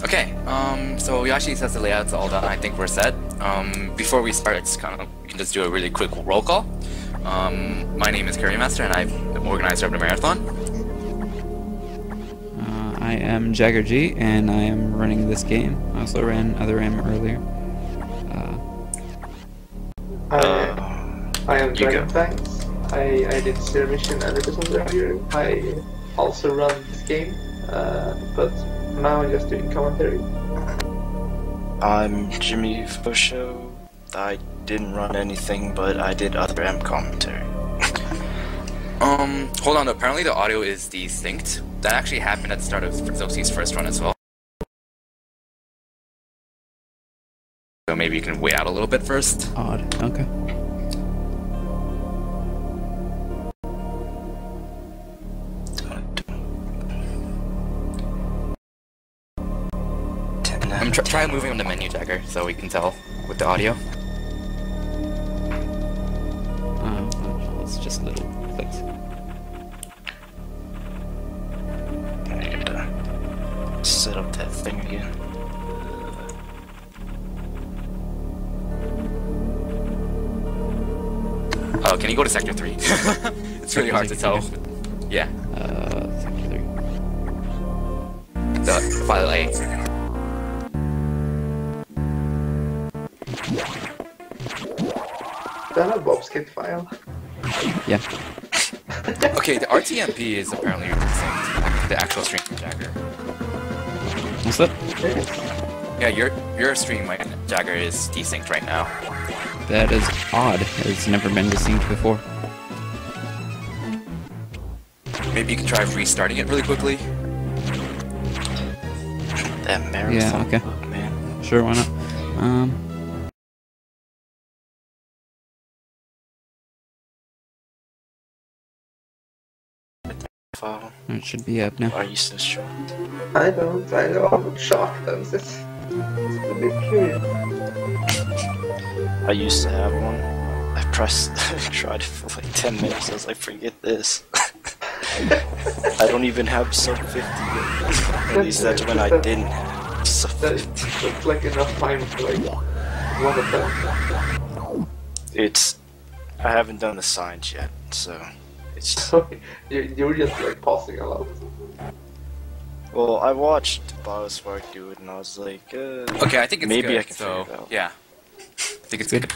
Okay, so Yashi says the layout's all done. I think we're set. Before we start, we can just do a really quick roll call. My name is Kirbymastah, and I'm the organizer of the marathon. I am JaggerG, and I am running this game. I also ran other M earlier. I am Dragonfangs. I did zero mission advertisement earlier. I also run this game, but now I'm just doing commentary. I'm JimmyFosho. I didn't run anything, but I did other M commentary. Hold on, apparently the audio is desynced. That actually happened at the start of Zosie's first run as well. So maybe you can wait out a little bit first. Odd, okay. Try moving on the menu, Jagger, so we can tell with the audio. It's just little clicks. I gotta set up that thing again. Oh, can you go to Sector 3? It's really hard to tell. Yeah. Sector 3. The file A. Is that a Bobskit file? Yeah. Okay, the RTMP is apparently desynced. The actual stream from Jagger. What's that? Yeah, your stream, Jagger, is desynced right now. That is odd. It's never been desynced before. Maybe you can try restarting it really quickly. That marathon. Yeah, okay. Book, man. Sure, why not? File. It should be up now. Why are you so shocked? I know, I'm shocked. I'm just a bit curious. I used to have one. I tried it for like 10 minutes. I was like, forget this. I don't even have sub 50 yet. At least that's when I didn't have sub 50. That's like enough time for like one attempt. I haven't done the signs yet, so it's. You're just like pausing a lot. Well, I watched Biospark do it, and I was like, okay, I think it's maybe good, I can figure it out. Yeah. I think it's good.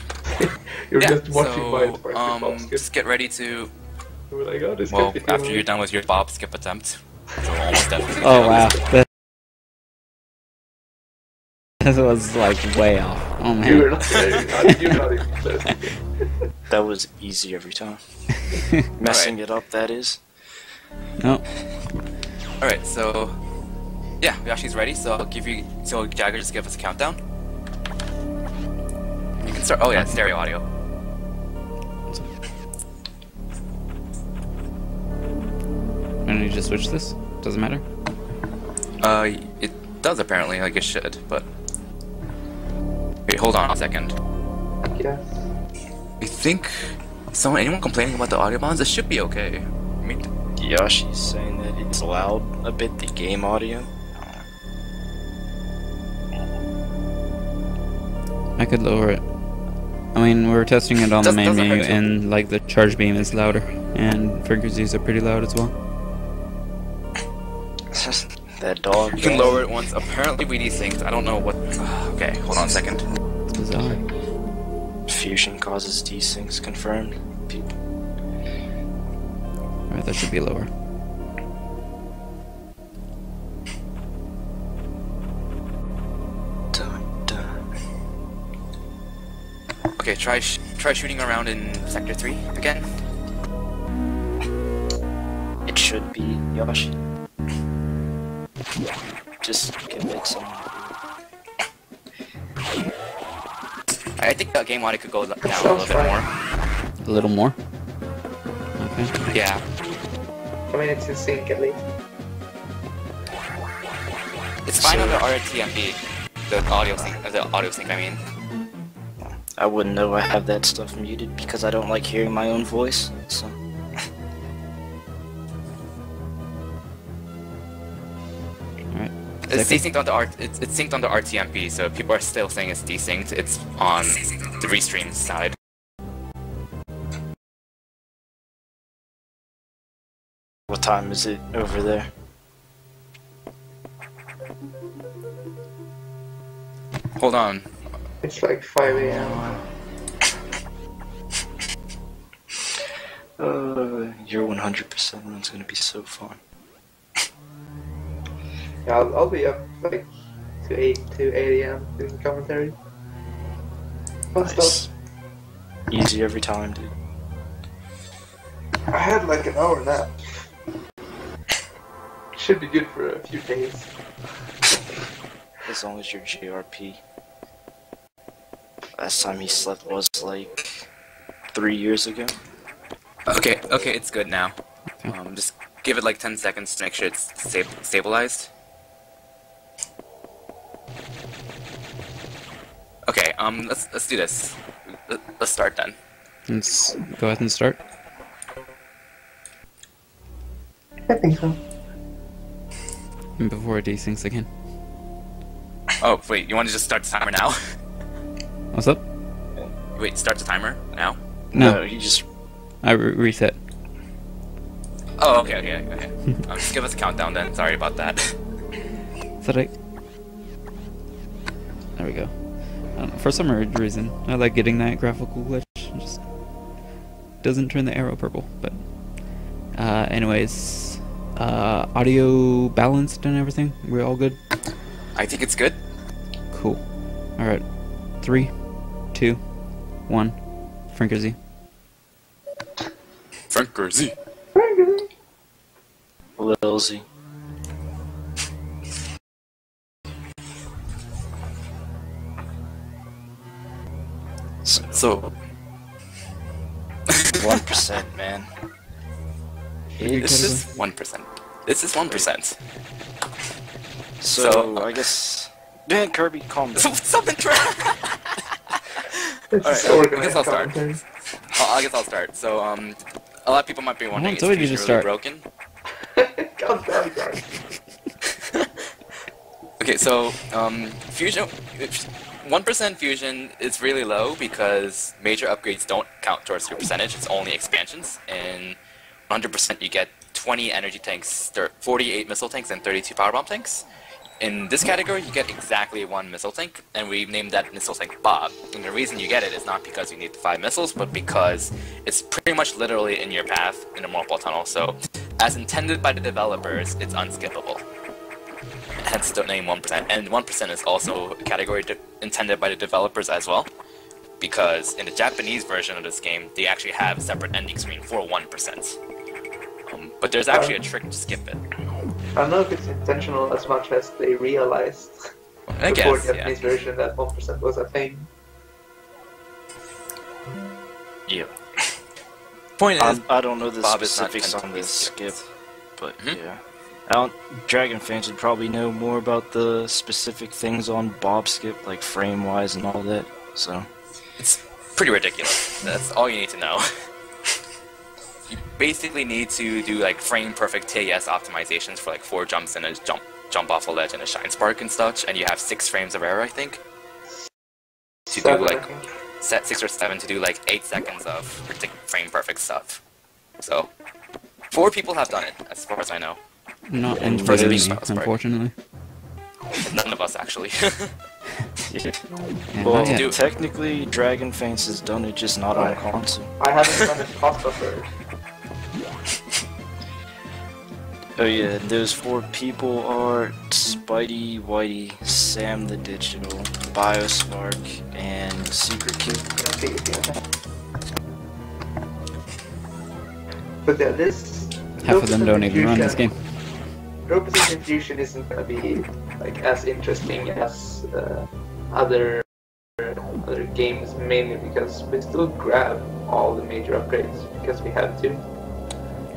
You're Yeah, just watching so, Biospark. just get ready to... You're like, oh, this Well, could be after cool. you're done with your Bob skip attempt. So almost definitely. Oh wow. That was like way off. Oh man. You're not there. You're not even close. That was easy every time. Messing it up, that is. No. Alright, so... Yeah, Yashi's ready, so I'll give you... So Jagger, just give us a countdown. You can start... Oh yeah, stereo audio. I need to switch this? Doesn't matter? It does apparently, like it should, but... Wait, hold on a second. Yes. I think... anyone complaining about the audio bounds? It should be okay. I mean... Yoshi's saying that it's loud a bit, the game audio. I could lower it. I mean, we're testing it on the main Doesn't menu, hurt to. and like the charge beam is louder, and frequencies are pretty loud as well. That dog. You can lower it once. Apparently we desynced. I don't know what... Okay, hold on a second. It's bizarre. Fusion causes desyncs confirmed. Alright, that should be lower. Dun, dun. Okay, try shooting around in Sector 3 again. It should be Yoshi. Just convince someone. I think the game audio could go down a sounds little bit fine. more. A little more? Okay. Yeah. I mean, it's in sync at least. It's fine on the RTMP. The audio sync, I mean. I wouldn't know I have that stuff muted because I don't like hearing my own voice, so... Alright. It's desynced on the it's synced on the RTMP, so if people are still saying it's desynced, it's on the restream side. What time is it over there? Hold on. It's like 5 a.m. Your 100% run's gonna be so fun. Yeah, I'll be up like to 8 a.m. doing commentary. Fun Nice. stuff. Easy every time, dude. I had like an hour nap. Should be good for a few days. As long as you're JRP. Last time he slept was like 3 years ago. Okay, it's good now. Just give it like 10 seconds to make sure it's stabilized. Okay, let's do this. Let's start then. Let's go ahead and start. I think so. And before it desyncs again. Oh, wait, you want to just start the timer now? What's up? Wait, start the timer now? No, he just... I reset. Oh, okay. Just give us a countdown then. Sorry about that. Is that right? There we go. For some reason, I like getting that graphical glitch. It just doesn't turn the arrow purple. But anyways, audio balanced and everything. We're all good. I think it's good. Cool. All right. 3, 2, 1. Franker Z. Franker Z. Lil Z. So 1%, man. this is 1%. This is 1%. So I guess... Man, Kirby, calm down. Something Alright, I guess I'll start. I guess I'll start. So, a lot of people might be wondering, is Fusion really broken? God damn, guys. Okay, so, Fusion... 1% Fusion is really low because major upgrades don't count towards your percentage, it's only expansions. In 100% you get 20 energy tanks, 48 missile tanks, and 32 power bomb tanks. In this category, you get exactly 1 missile tank, and we named that missile tank Bob. And the reason you get it is not because you need the 5 missiles, but because it's pretty much literally in your path in a multiple tunnel. So, as intended by the developers, it's unskippable. Hence the name 1%. And 1% is also a category intended by the developers as well, because in the Japanese version of this game, they actually have a separate ending screen for 1%. But there's actually a trick to skip it. I don't know if it's intentional as much as they realized I before guess, the Japanese version that 1% was a thing. Yeah. Point is, I don't know the Bob is not specifics meant to on be this skip, skipped. but yeah. Dragonfangs would probably know more about the specific things on Bob skip, like frame-wise and all that, so... It's pretty ridiculous. That's all you need to know. You basically need to do like frame-perfect TAS optimizations for like 4 jumps and a jump off a ledge and a shine spark and such, and you have 6 frames of error, I think. To do like... Set 6 or 7 to do like 8 seconds of frame-perfect stuff. So, 4 people have done it, as far as I know. Not And including me, first unfortunately. None of us, actually. Yeah. Yeah, Well, not yet. technically, Dragonfangs has done it, just not on console. I haven't done it cost buffer. Oh yeah, those 4 people are Spidey, Whitey, Sam the Digital, Biospark, and Secret Kid. But yeah, this... Half of them don't even run this game. 0% infusion isn't gonna be like as interesting as other games, mainly because we still grab all the major upgrades because we have to.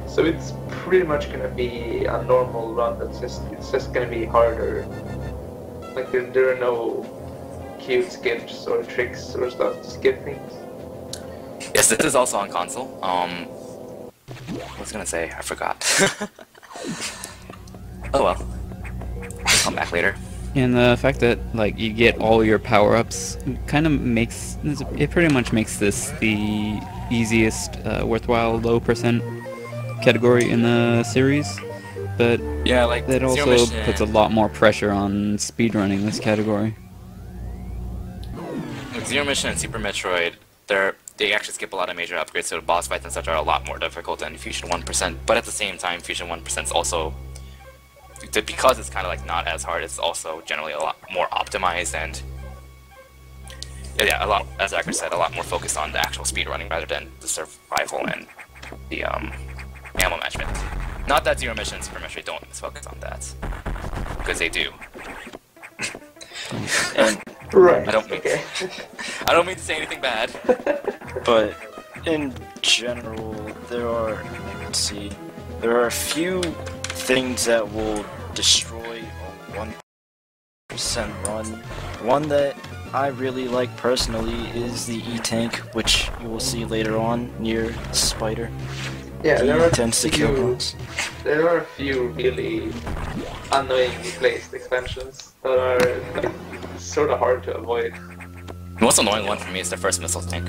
So it's pretty much gonna be a normal run. It's just gonna be harder. Like there are no cute skips or tricks or stuff to skip things. Yes, this is also on console. What was I gonna say? I forgot. Oh well. come back later. And the fact that like you get all your power-ups kind of makes it pretty much makes this the easiest worthwhile low percent category in the series. But Yeah, like that Zero also Mission, puts a lot more pressure on speedrunning this category. with Zero Mission and Super Metroid, they actually skip a lot of major upgrades, so the boss fights and such are a lot more difficult than Fusion 1%. But at the same time, Fusion 1% is also, because it's kind of like not as hard, it's also generally a lot more optimized and yeah, a lot, as Jagger said, a lot more focused on the actual speedrunning rather than the survival and the ammo management. Not that Zero Mission and Super Metroid don't focus on that, because they do. And Right. I don't mean to say anything bad. but in general, there are a few things that will destroy a 1% run. One that I really like personally is the E-Tank, which you will see later on near Spider. Yeah, there are Tends to kill boss. There are a few really annoyingly placed expansions that are like, sort of hard to avoid. The most annoying one for me is the first missile tank.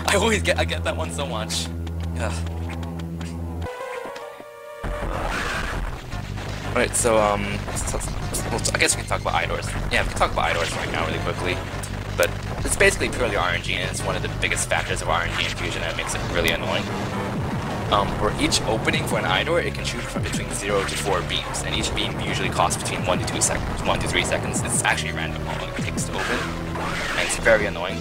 I get that one so much. Ugh. Alright, so I guess we can talk about Idors. Yeah, we can talk about Idors right now really quickly. But it's basically purely RNG, and it's one of the biggest factors of RNG in Fusion that makes it really annoying. For each opening for an Idor, it can shoot from between 0 to 4 beams, and each beam usually costs between 1 to 2 seconds, 1 to 3 seconds. It's actually random how long it takes to open, and it's very annoying.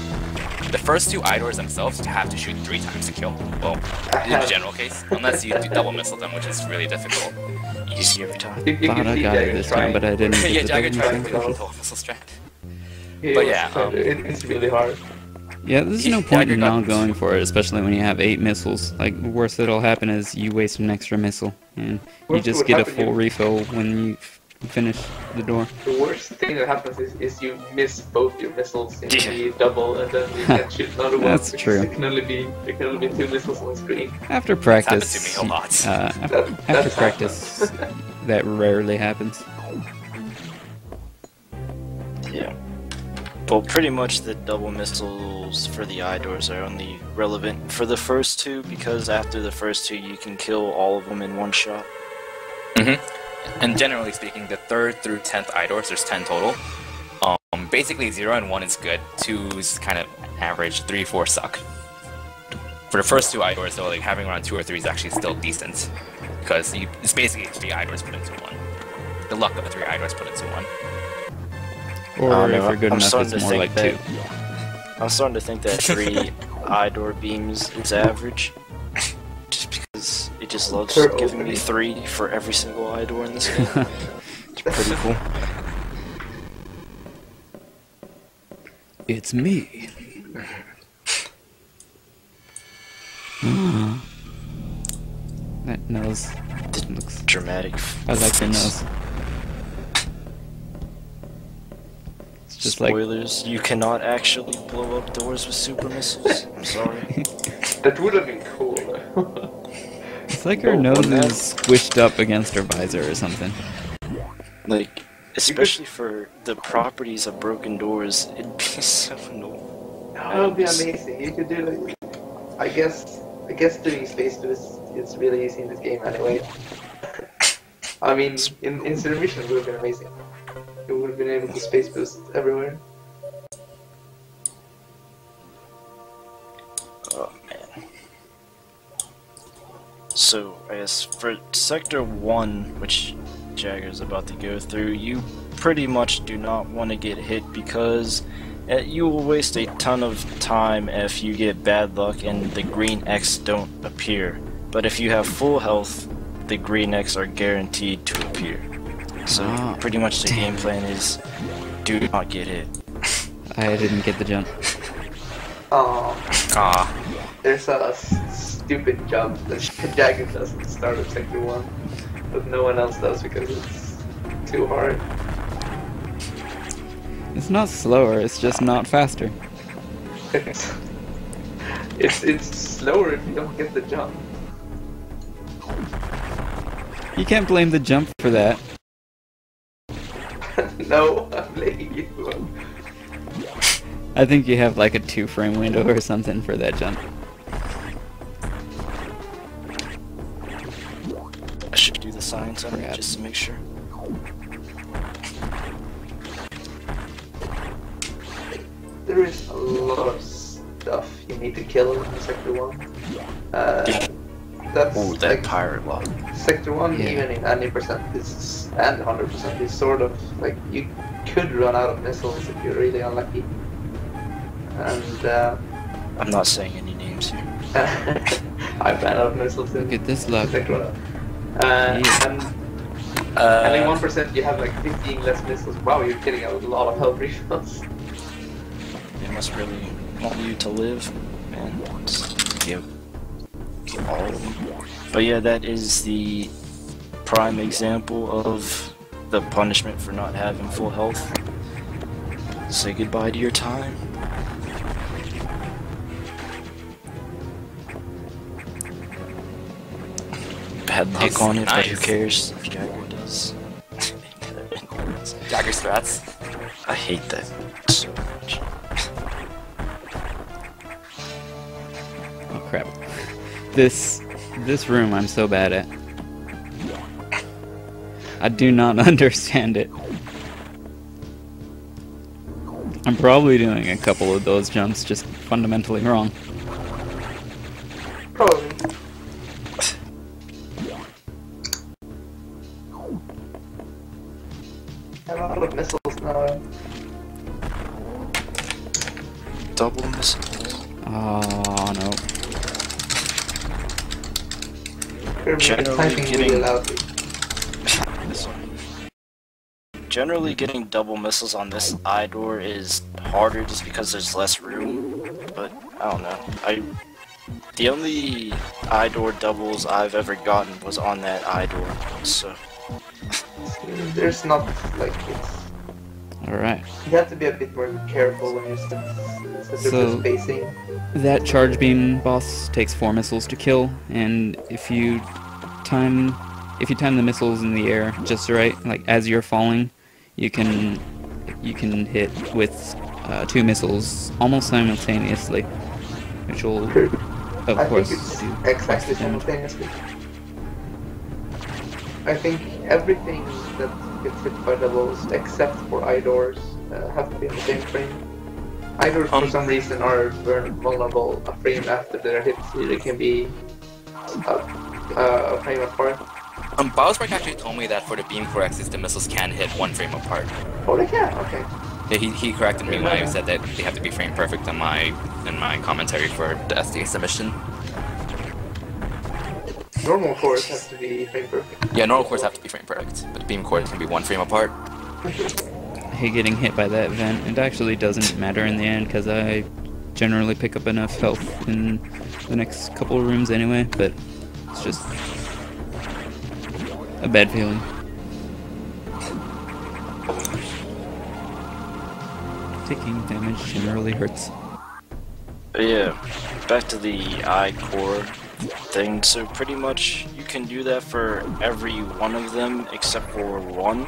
The first two Idors themselves have to shoot 3 times to kill. Well, in the general case, unless you do double missile them, which is really difficult. Easy every time. You Thought can I see got Jagger it this trying. time, but I didn't Yeah, get the Jagger double tried missile. to double missile strat. He But was yeah, trying to- it's really hard. Yeah, there's no Yeah, point in Jagger not got- going for it, especially when you have 8 missiles. Like, the worst that'll happen is you waste an extra missile, and you What just would get a happen full if- refill when you finish the door. The worst thing that happens is you miss both your missiles in Yeah. the double, and then you can't shoot another one. That's because true. There can only be 2 missiles on the screen. After happened practice, to me a lot. after That's practice, that rarely happens. Yeah. Well, pretty much the double missiles for the Idors are only relevant for the first two, because after the first two you can kill all of them in one shot. And generally speaking, the 3rd through 10th Idors, there's 10 total. Basically 0 and 1 is good, 2 is kind of average, 3, 4 suck. For the first 2 Idors though, like having around 2 or 3 is actually still decent. Because it's basically 3 Idors put into 1. The luck of 3 Idors put into 1. Or if know, you're good I'm enough, starting it's to more think like 2. I'm starting to think that 3 Idor beams is average. Just because it just loves Per giving me opening. 3 for every single Idor in this game. It's pretty cool. It's me. That nose looks. Dramatic. I like your nose. It's just like. Spoilers, you cannot actually blow up doors with super missiles. I'm sorry. That would have been cool. It's like her nose is squished up against her visor or something. Like, especially for the properties of broken doors, it'd be so annoying. That would be amazing. You could do like, I guess doing space boost is really easy in this game anyway. I mean, in Zero Mission it would have been amazing. You would have been able to space boost everywhere. Oh man. So, I guess for Sector 1, which Jagger's about to go through, you pretty much do not want to get hit because you will waste a ton of time if you get bad luck and the green X don't appear. But if you have full health, the green X are guaranteed to appear. So pretty much the game plan is do not get hit. I didn't get the jump. There's a stupid jump that Jagger does at the start of Sector 1, but no one else does because it's too hard. It's not slower, it's just not faster. It's slower if you don't get the jump. You can't blame the jump for that. No, I'm letting you. I think you have like a 2-frame window or something for that jump. I should do the science on it just to make sure. There is a lot of stuff you need to kill in Sector 1. That's Oh, that like pirate log. Sector 1, Yeah. even in any percent is, and 100% is sort of like you could run out of missiles if you're really unlucky. And I'm not saying any names here. I ran out of missiles in Look at this luck. Sector 1. Yeah. And in 1% you have like 15 less missiles. Wow, you're getting a lot of health refills. They must really want you to live, man. Just give all of them. But yeah, that is the prime example of the punishment for not having full health. Say goodbye to your time. Bad luck Nice, on it, but who nice. cares if Jagger does? Jagger strats. I hate that so much. Oh crap. This room I'm so bad at. I do not understand it. I'm probably doing a couple of those jumps just fundamentally wrong. Probably. I have a lot of missiles now. Double missiles. Oh no. Kirby is Generally typing really getting- loudly. This one. Generally, getting double missiles on this eye door is harder just because there's less room. But I don't know. The only eye door doubles I've ever gotten was on that eye door. So There's not like it's. Alright. You have to be a bit more careful when you set So- the spacing. That charge beam boss takes 4 missiles to kill, and if you time the missiles in the air just right, like as you're falling, you can hit with 2 missiles almost simultaneously, which will of I course think it's do exactly less damage. simultaneously. I think everything that gets hit by doubles, except for eye doors, have to be in the same frame. Eye doors, for some reason, are vulnerable a frame after they're hit. They can be a frame apart. Bowsbreak actually told me that for the beam corrects, the missiles can hit 1 frame apart. Oh, they can. Okay. Yeah, he corrected me when I said that they have to be frame perfect in my commentary for the SDA submission. Normal cores have to be frame perfect. Yeah, normal cores have to be frame perfect, but the beam cores can be 1 frame apart. I hate getting hit by that vent. It actually doesn't matter in the end because I generally pick up enough health in the next couple of rooms anyway, but it's just a bad feeling. Taking damage generally hurts. but yeah, back to the eye core thing. So pretty much you can do that for every one of them except for one.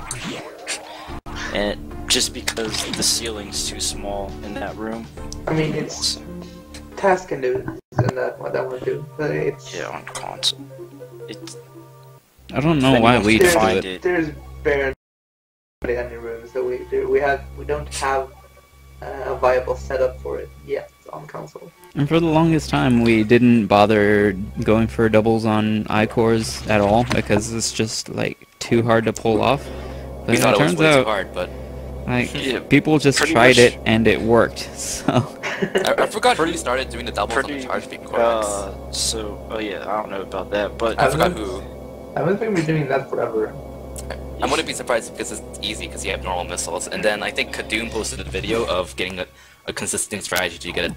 And just because the ceiling's too small in that room. I mean, it's task can do this and that one too. But it's Yeah, on console. It's I don't know Then why you we can do find it. it. there's barely any room, so we don't have a viable setup for it yet on console. And for the longest time, we didn't bother going for doubles on I-cores at all because it's just like too hard to pull off. But We thought it was turns way too out, hard, but like, Yeah, people just pretty tried much- it and it worked. So I forgot who started doing the doubles on the charge beam corrects. oh yeah, I don't know about that, but I forgot who. I haven't been doing that forever. I wouldn't be surprised because it's easy because you have normal missiles. And then I think Kadoom posted a video of getting a consistent strategy to get a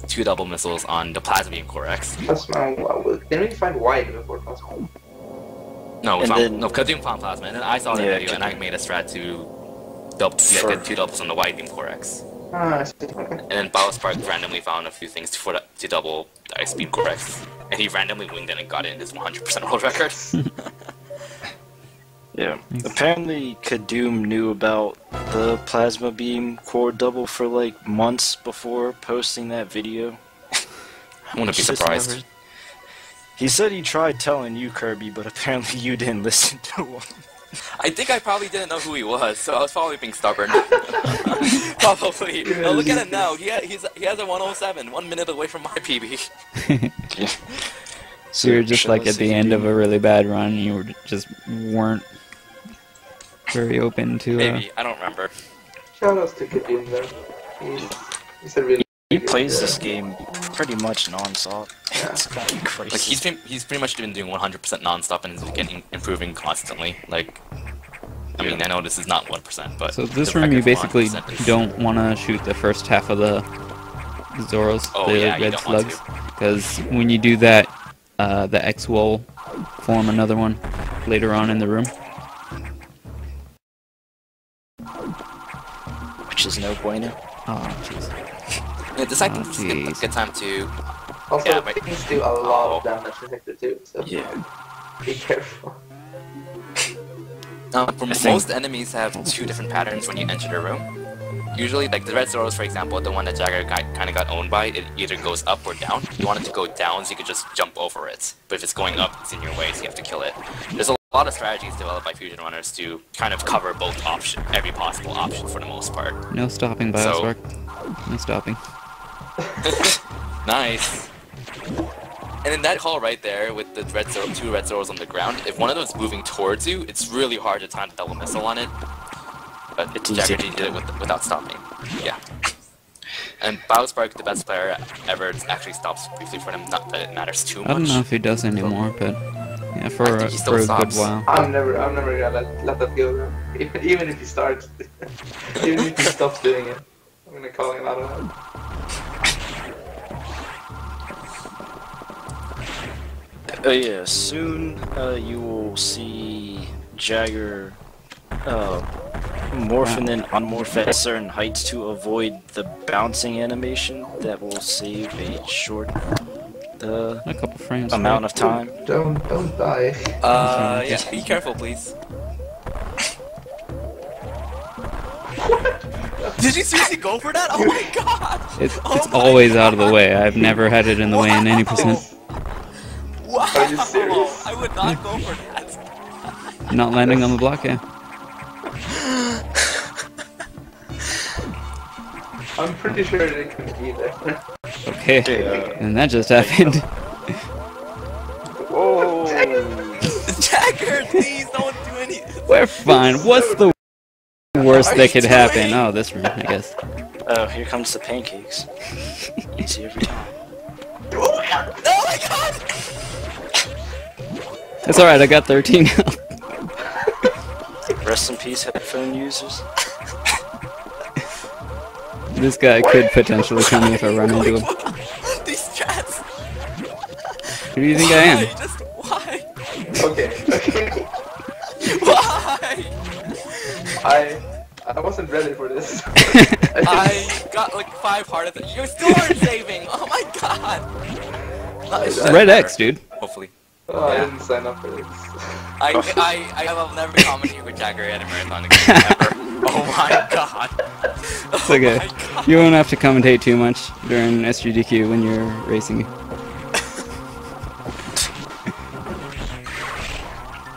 two double missiles on the plasma beam corrects. Plasma, didn't we find wide before Plasma? No, And then- Kadoom found plasma, and then I saw the Yeah, video and I Kadoom. made a strat to get 2 doubles on the wide beam corrects. Ah, I see. Okay. And then Spark randomly found a few things to double the ice beam corrects, and he randomly winged it and got it in his 100% world record. Yeah. Apparently, Kadoom knew about the plasma beam core double for like months before posting that video. I wouldn't be surprised. He said he tried telling you, Kirby, but apparently you didn't listen to him. I think I probably didn't know who he was, so I was probably being stubborn. Probably. Well, look at him now. He has a 107, 1 minute away from my PB. Yeah. So you were just like at the end of a really bad run, you were just weren't very open to. Maybe, I don't remember. Shout outs to Kadoom though. He's a really. He plays this game pretty much non-stop. Yeah. It's kind of crazy. Like he's pretty much been doing 100% non-stop and is getting improving constantly. Like, I mean, I know this is not 1%, but So this the room, you record for basically 100% is- don't want to shoot the first half of the Zoros, Oh, the yeah, you red don't want slugs, because when you do that, the X will form another one later on in the room. Which is no bueno. Oh, jeez. Yeah, this I think is a jeez. good time to. Also, Yeah, but- things do a lot of damage in Hector too, so Yeah. be careful. For most enemies have two different patterns when you enter the room. Usually, like the red Zoros, for example, the one that Jagger kind of got owned by, it either goes up or down. You want it to go down, so you could just jump over it. But if it's going up, it's in your way, so you have to kill it. There's a lot of strategies developed by Fusion Runners to kind of cover both options, every possible option for the most part. No stopping, Biospark. No stopping. Nice. And in that hall right there, with the two red Zoros on the ground, if one of them is moving towards you, it's really hard to time the double missile on it. But JaggerG did it without stopping. Yeah. And Biospark, the best player ever, actually stops briefly for him. Not that it matters too much. I don't know if he does anymore, but yeah, for I think he still a good stops. while. I'm never gonna let that go though. Even if he starts, even if he stops doing it, I'm gonna call him out of that. Yeah, soon you will see Jagger morph and then unmorph at certain heights to avoid the bouncing animation that will save a short A couple frames. amount of time. Don't die. Yeah, be careful, please. Did you seriously go for that? Oh my god! It's Oh my always out of the way. I've never had it in the way in any percent. Wow! Are you serious? I would not go for that. Not landing on the block, yeah. I'm pretty sure they couldn't be there. Okay, Yeah. and that just happened. Whoa! Jagger, please don't do any. We're fine. What's the worst Are that you could happen? doing? Oh, this room, I guess. Oh, here comes the pancakes. Easy every time. Oh my god! It's alright, I got 13 health. Rest in peace, headphone users. This guy could potentially kill me if I run into him. These strats. Who do you think I am? Why? Just why? Okay. Why? I wasn't ready for this. I got like 5 heart attacks. You still aren't saving. Oh my god. Red X, dude. Hopefully. Oh, I didn't sign up for this. I will never be commenting with Jagger at a marathon again, ever. Oh my god. It's okay. You won't have to commentate too much during SGDQ when you're racing.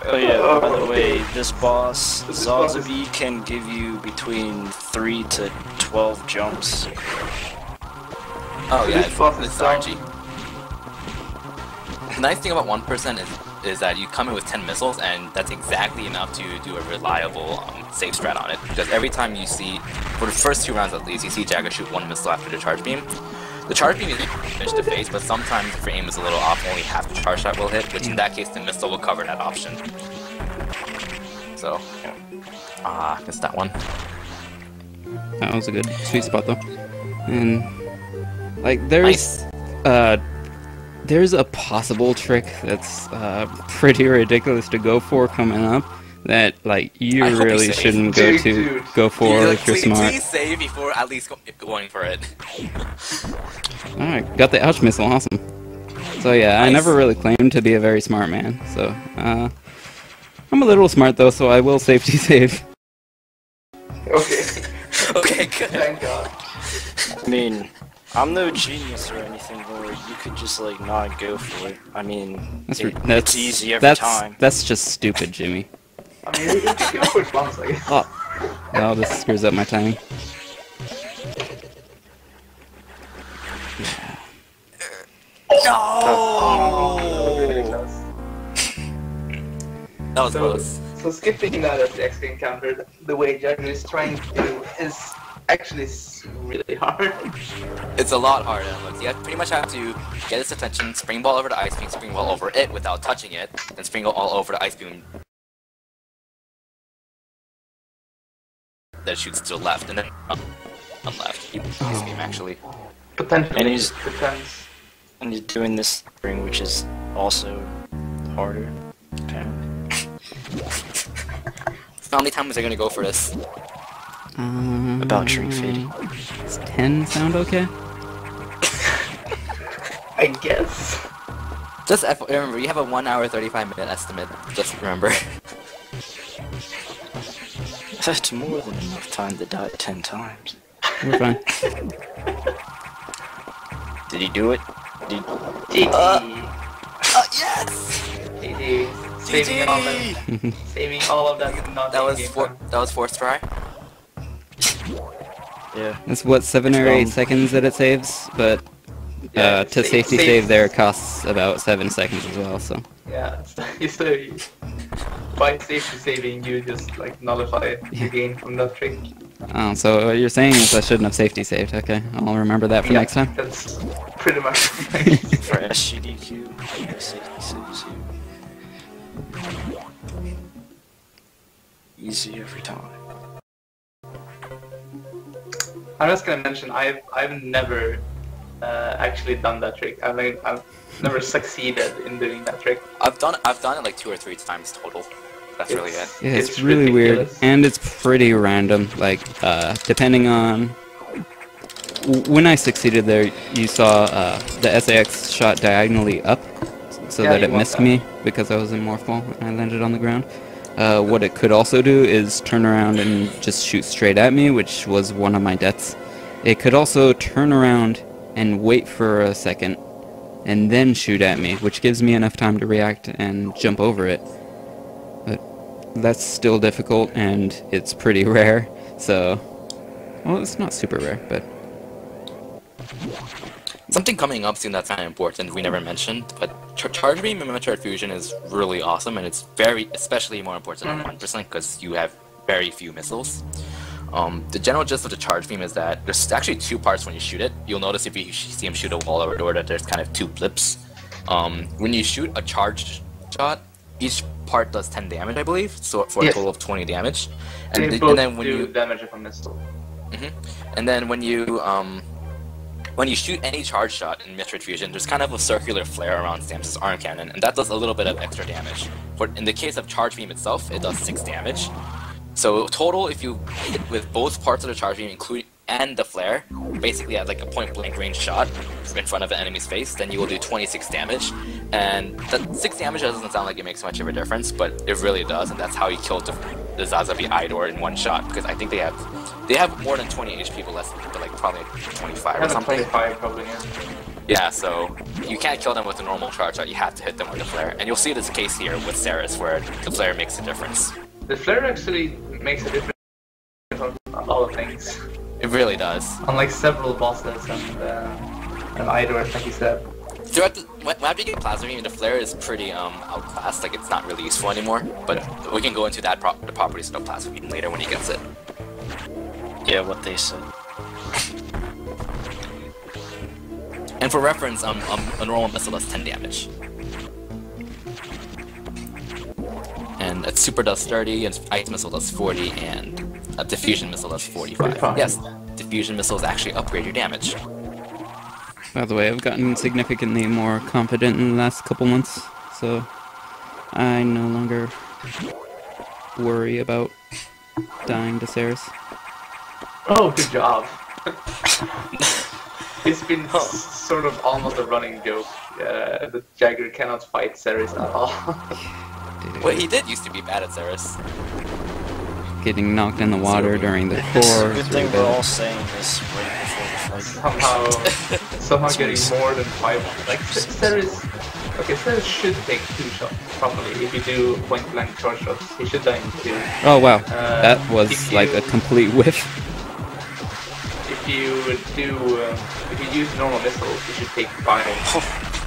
Oh yeah, by the way, this boss, Zazabi, can give you between 3 to 12 jumps. Oh yeah, This boss is it's dumb. RNG. The nice thing about 1% is that you come in with 10 missiles, and that's exactly enough to do a reliable safe strat on it. Because every time you see, for the first 2 rounds at least, you see Jagger shoot 1 missile after the charge beam. The charge beam is finished to face, but sometimes if your aim is a little off, only half the charge shot will hit, which in that case the missile will cover that option. So, yeah. Missed that one. That was a good sweet spot though. And like there's a possible trick that's pretty ridiculous to go for coming up that like you I hope you really save. shouldn't Dude. go for if you're smart. Please save before at least going for it. Alright, got the ouch missile, awesome. So yeah, I Nice. never really claimed to be a very smart man, so I'm a little smart though, so I will safety save. Okay. Okay, good. Thank God. I mean, I'm no genius or anything, or you could just like not go for it. I mean, it's easy every time. That's just stupid, Jimmy. I mean, you can go for it once, I guess. Oh, this screws up my timing. Oh, really close. That was close. So skipping that as the XP encounter, the way Jagger is trying to do is actually really hard. It's a lot harder than it looks. You pretty much have to get its attention, spring ball over the ice beam, spring ball over it without touching it, then spring ball all over the ice beam that shoots to the left, and then on left. Ice beam actually. Potentially. And he's depends. And he's doing this thing, which is also harder. Apparently. How many times are they gonna go for this? About Drink Fading. Does 10 sound okay? I guess. Just remember, you have a 1 hour 35-minute estimate. Just remember. That's more than enough time to die 10 times. We're fine. Did he do it? Did GG. Yes! GG. Saving all of that. Not That was fourth try. Yeah. It's what, 7 or 8 seconds that it saves, but to safety save there costs about 7 seconds as well, so. Yeah, so by safety saving you just like nullify the gain from that trick. Oh, so what you're saying is I shouldn't have safety saved, okay. I'll remember that for next time. That's pretty much For SGDQ, safety saves you. Easy every time. I'm just gonna mention I've never actually done that trick. I've never succeeded in doing that trick. I've done it like 2 or 3 times total. That's really it. Yeah, it's really weird, ridiculous. and it's pretty random, like, depending on... When I succeeded there, you saw the SAX shot diagonally up, so that it missed me, because I was in Morphball and I landed on the ground. What it could also do is turn around and just shoot straight at me, which was one of my deaths. It could also turn around and wait for a second, and then shoot at me, which gives me enough time to react and jump over it. But that's still difficult, and it's pretty rare, so... Well, it's not super rare, but... Something coming up soon that's kind of important we never mentioned, but Charge Beam and Metroid Fusion is really awesome, and it's especially more important than 1% because you have very few missiles. The general gist of the Charge Beam is that there's actually 2 parts when you shoot it. You'll notice if you see him shoot a wall or a door that there's kind of 2 blips. When you shoot a charged shot, each part does 10 damage, I believe, so for a total of 20 damage. And then when you damage of a missile. And then when you shoot any charge shot in Metroid Fusion, there's kind of a circular flare around Samus's arm cannon, and that does a little bit of extra damage. But in the case of Charge Beam itself, it does 6 damage. So total, if you hit with both parts of the Charge Beam, including and the flare, basically at like a point-blank range shot in front of an enemy's face, then you will do 26 damage. And that 6 damage doesn't sound like it makes much of a difference, but it really does, and that's how he killed the Zazabi Idor in one shot, because I think they have more than 20 HP people less, but like probably 25 or something. 25 probably, yeah. Yeah, so you can't kill them with a normal charge shot, you have to hit them with the flare. And you'll see this case here with Ceres, where the flare makes a difference. The flare actually makes a difference on a lot of things. It really does. On like several bosses and Idor, like you said. After you get Plasma Beam, the flare is pretty outclassed, like it's not really useful anymore, but we can go into the properties of Plasma Beam later when he gets it. Yeah, what they said. And for reference, a normal missile does 10 damage. And a super does 30, and ice missile does 40, and a diffusion missile does 45. Yes, diffusion missiles actually upgrade your damage. By the way, I've gotten significantly more confident in the last couple months, so I no longer worry about dying to Ceres. Oh, good job. It's been sort of almost a running joke that Jagger cannot fight Ceres at all. Well, he did used to be bad at Ceres. Getting knocked in the water during the It's core. a good thing we're all saying this right before the fight. Somehow getting more than 5. Like Ceres. Okay, Ceres should take 2 shots probably. If you do point blank charge shots, he should die in 2. Oh wow, that was like a complete whiff. If you if you use normal missiles, you should take 5.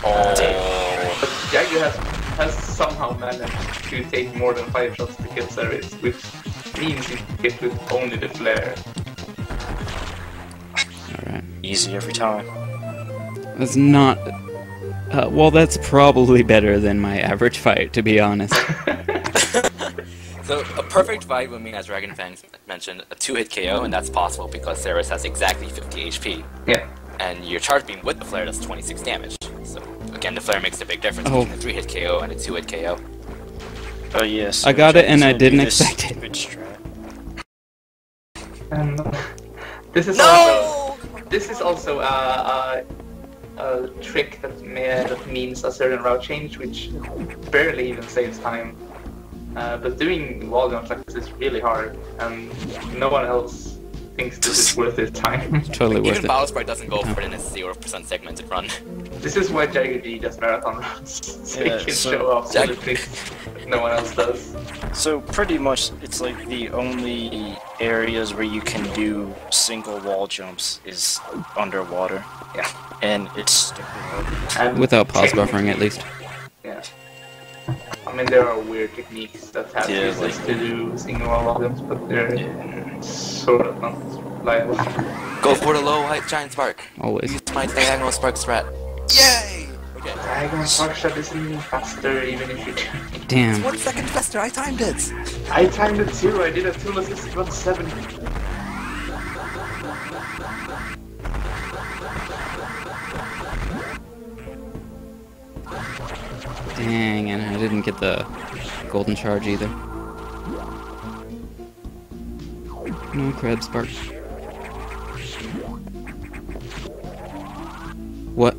But Jagger has somehow managed to take more than 5 shots to kill Ceres, which means he hit with only the flare. Alright. Easy every time. That's not... well, that's probably better than my average fight, to be honest. So, a perfect fight would mean, as Dragonfangs mentioned, a 2-hit KO, and that's possible because Ceres has exactly 50 HP. Yeah. And your charge beam with the flare does 26 damage. So, again, the flare makes a big difference between a 3-hit KO and a 2-hit KO. Oh yes. I got it and I didn't expect it. And this is also a trick that means a certain route change, which barely even saves time. But doing wall jumps like this is really hard, and no one else thinks this is worth his time. Totally worth Even it. Battlesprite doesn't go for it in a 0% segmented run. This is why JaggerG does marathon runs, so he can show off all the tricks no one else does. So pretty much, it's like the only areas where you can do single wall jumps is underwater. Yeah. And it's stupid hard. And Without pause buffering, at least. Yeah. I mean, there are weird techniques that have uses to do single wall jumps, but they're sort of not reliable. Go for the low height giant spark. Always. Use my diagonal spark strat. Yay! Okay. Diagonal spark shot isn't faster even if you do. Damn. 1 second faster, I timed it! I timed it too, I did a 2 assist 170. Dang, and I didn't get the golden charge either. No crab spark. What?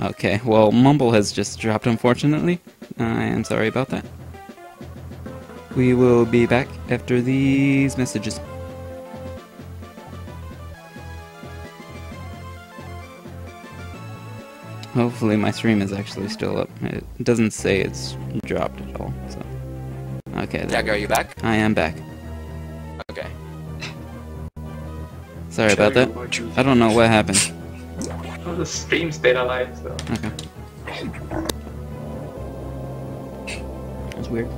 Okay, well, Mumble has just dropped, unfortunately. I am sorry about that. We will be back after these messages. Hopefully my stream is actually still up. It doesn't say it's dropped at all, so... Okay, there. Jagger, are you back? I am back. Okay. Sorry about that. I don't know what happened. Well, the stream stayed alive, so... Okay. That's weird.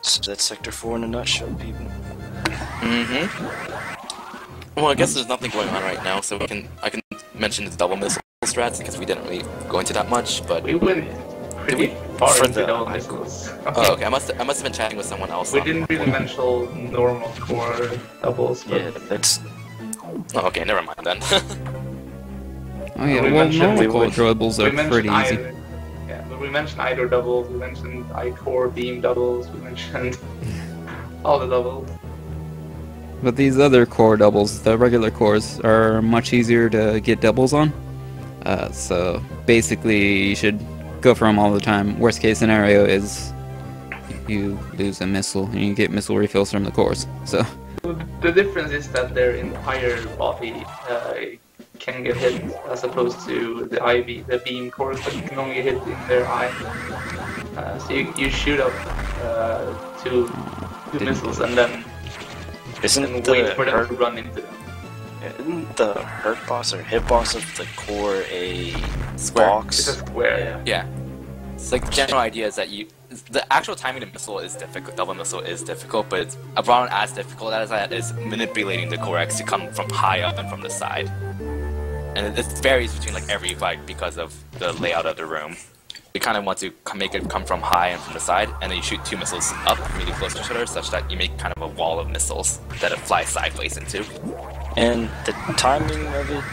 So that's Sector 4 in a nutshell, people. Well, I guess there's nothing going on right now, so I can mention the double missile strats because we didn't really go into that much, but... We went pretty far For into the double missiles. Oh, okay, I must have been chatting with someone else. We didn't really mention normal core doubles, but... Yeah, that's... Oh, okay, never mind then. Oh yeah, We well, mentioned- normal core doubles we are mentioned pretty easy. either- Yeah, but we mentioned either doubles, we mentioned I-core beam doubles, we mentioned all the doubles. But these other core doubles, the regular cores, are much easier to get doubles on. So basically, you should go for them all the time. Worst case scenario is you lose a missile and you get missile refills from the cores. So The difference is that their entire body can get hit, as opposed to the beam cores that can only hit in their eye. So you shoot up two missiles and then Isn't wait the for them hurt, to run into them. isn't the hurt boss or hit boss of the core a Square. box? It's a square. Yeah. It's like the general idea is that the actual timing of the missile is difficult, double missile is difficult, but it's around as difficult as that is manipulating the core X to come from high up and from the side. And it varies between like every fight because of the layout of the room. You kind of want to make it come from high and from the side, and then you shoot two missiles up really close to each other such that you make kind of a wall of missiles that it flies sideways into. And the timing of it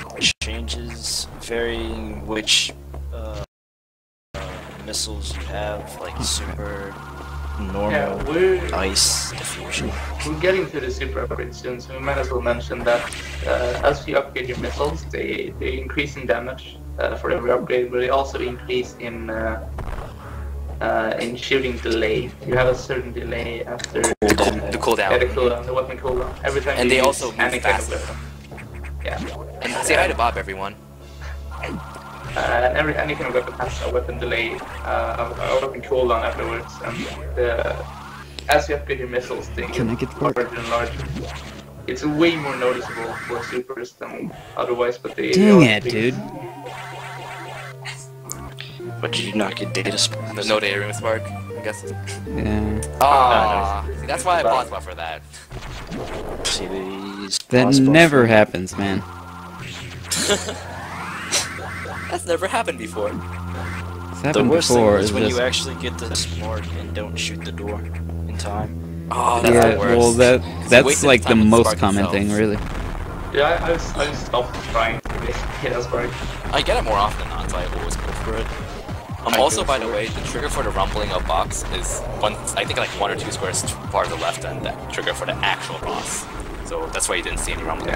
changes varying which missiles you have, like super, normal, ice, diffusion. We're getting to the super upgrade soon, so we might as well mention that as you upgrade your missiles, they increase in damage for every upgrade, but they also increase in shooting delay. You have a certain delay after the cooldown. Yeah, the cooldown, the weapon cooldown. Every time And you they use also move any kind of faster. weapon. Yeah. And say hi to Bob, everyone. And any kind of weapon has a weapon delay, a weapon cooldown afterwards, and as you upgrade your missiles, they get Can I get the larger and larger. It's way more noticeable for supers than otherwise, but they... Dang it, dude. But did you not get data spark? There's no data room spark, I guess. Yeah. Ah, see, that's why I paused for that. See these. That never happens, man. That's never happened before. It's The happened worst before. thing is It's when just... you actually get the spark and don't shoot the door in time. Oh, that's Yeah, the worst. well, that's wasted like the time with the most spark common itself. thing, really. Yeah, I stopped trying to hit a spark. I get it more often than not, so I always go for it. Also, by the way, the trigger for the rumbling of box is I think like 1 or 2 squares far to the left, and the trigger for the actual boss. So that's why you didn't see any rumbling.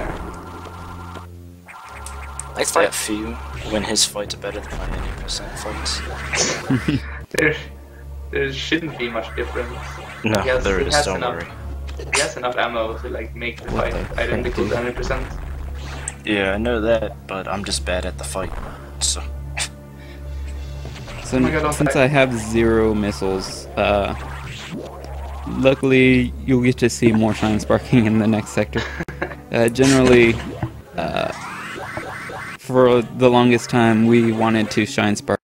Nice That fight. few when his fights are better than my 80% fights. There shouldn't be much difference. No, He has- there he is. has Don't enough- worry. He has enough ammo to like make the What fight the identical frick, to dude? 100%. Yeah, I know that, but I'm just bad at the fight. So So Oh my God, don't since die. I have 0 missiles, luckily you'll get to see more shine sparking in the next sector. Generally, for the longest time, we wanted to shine spark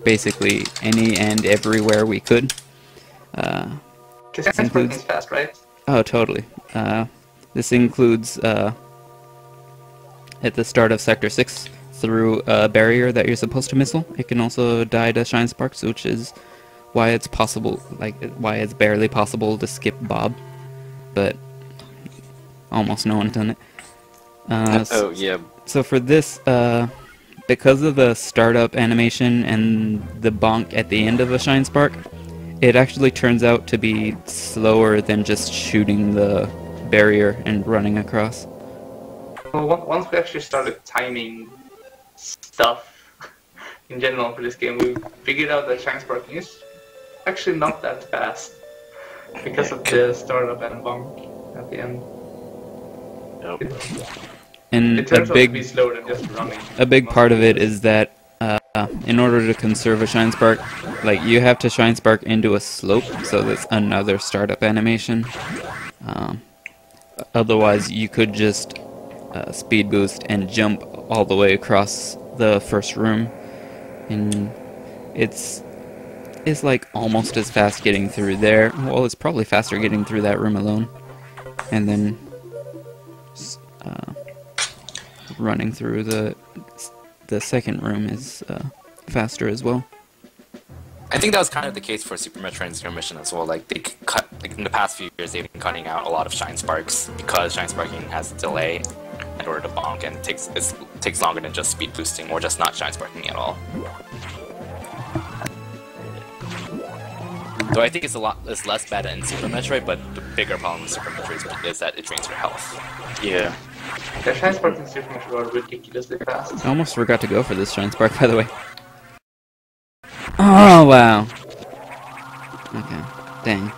basically any and everywhere we could. Because sparking includes- is fast, right? Oh, totally. This includes at the start of Sector 6 through a barrier that you're supposed to missile. It can also die to shine sparks, which is why it's possible, why it's barely possible to skip Bob, but almost no one's done it. oh yeah, So for this, because of the startup animation and the bonk at the end of a shine spark, it actually turns out to be slower than just shooting the barrier and running across. Well, once we actually started timing stuff in general for this game, we figured out that shine sparking is actually not that fast because of the startup and bonk at the end. nope. And It turns a out to be big slower than just running. part of it is that in order to conserve a shine spark, like you have to shine spark into a slope, so that's another startup animation. Otherwise, you could just speed boost and jump all the way across the first room, and it's like almost as fast getting through there. Well, it's probably faster getting through that room alone, and then running through the second room is faster as well. I think that was kind of the case for Super Metroid Zero Mission as well. Like they cut, like in the past few years, they've been cutting out a lot of shine sparks because shine sparking has a delay in order to bonk, and it takes longer than just speed boosting or just not shine sparking at all. Though I think it's less bad in Super Metroid, but the bigger problem with Super Metroid is that it drains your health. Yeah. The shine sparks in Super Metroid are ridiculously fast. I almost forgot to go for this shine spark, by the way. Oh, wow. Okay. Dang.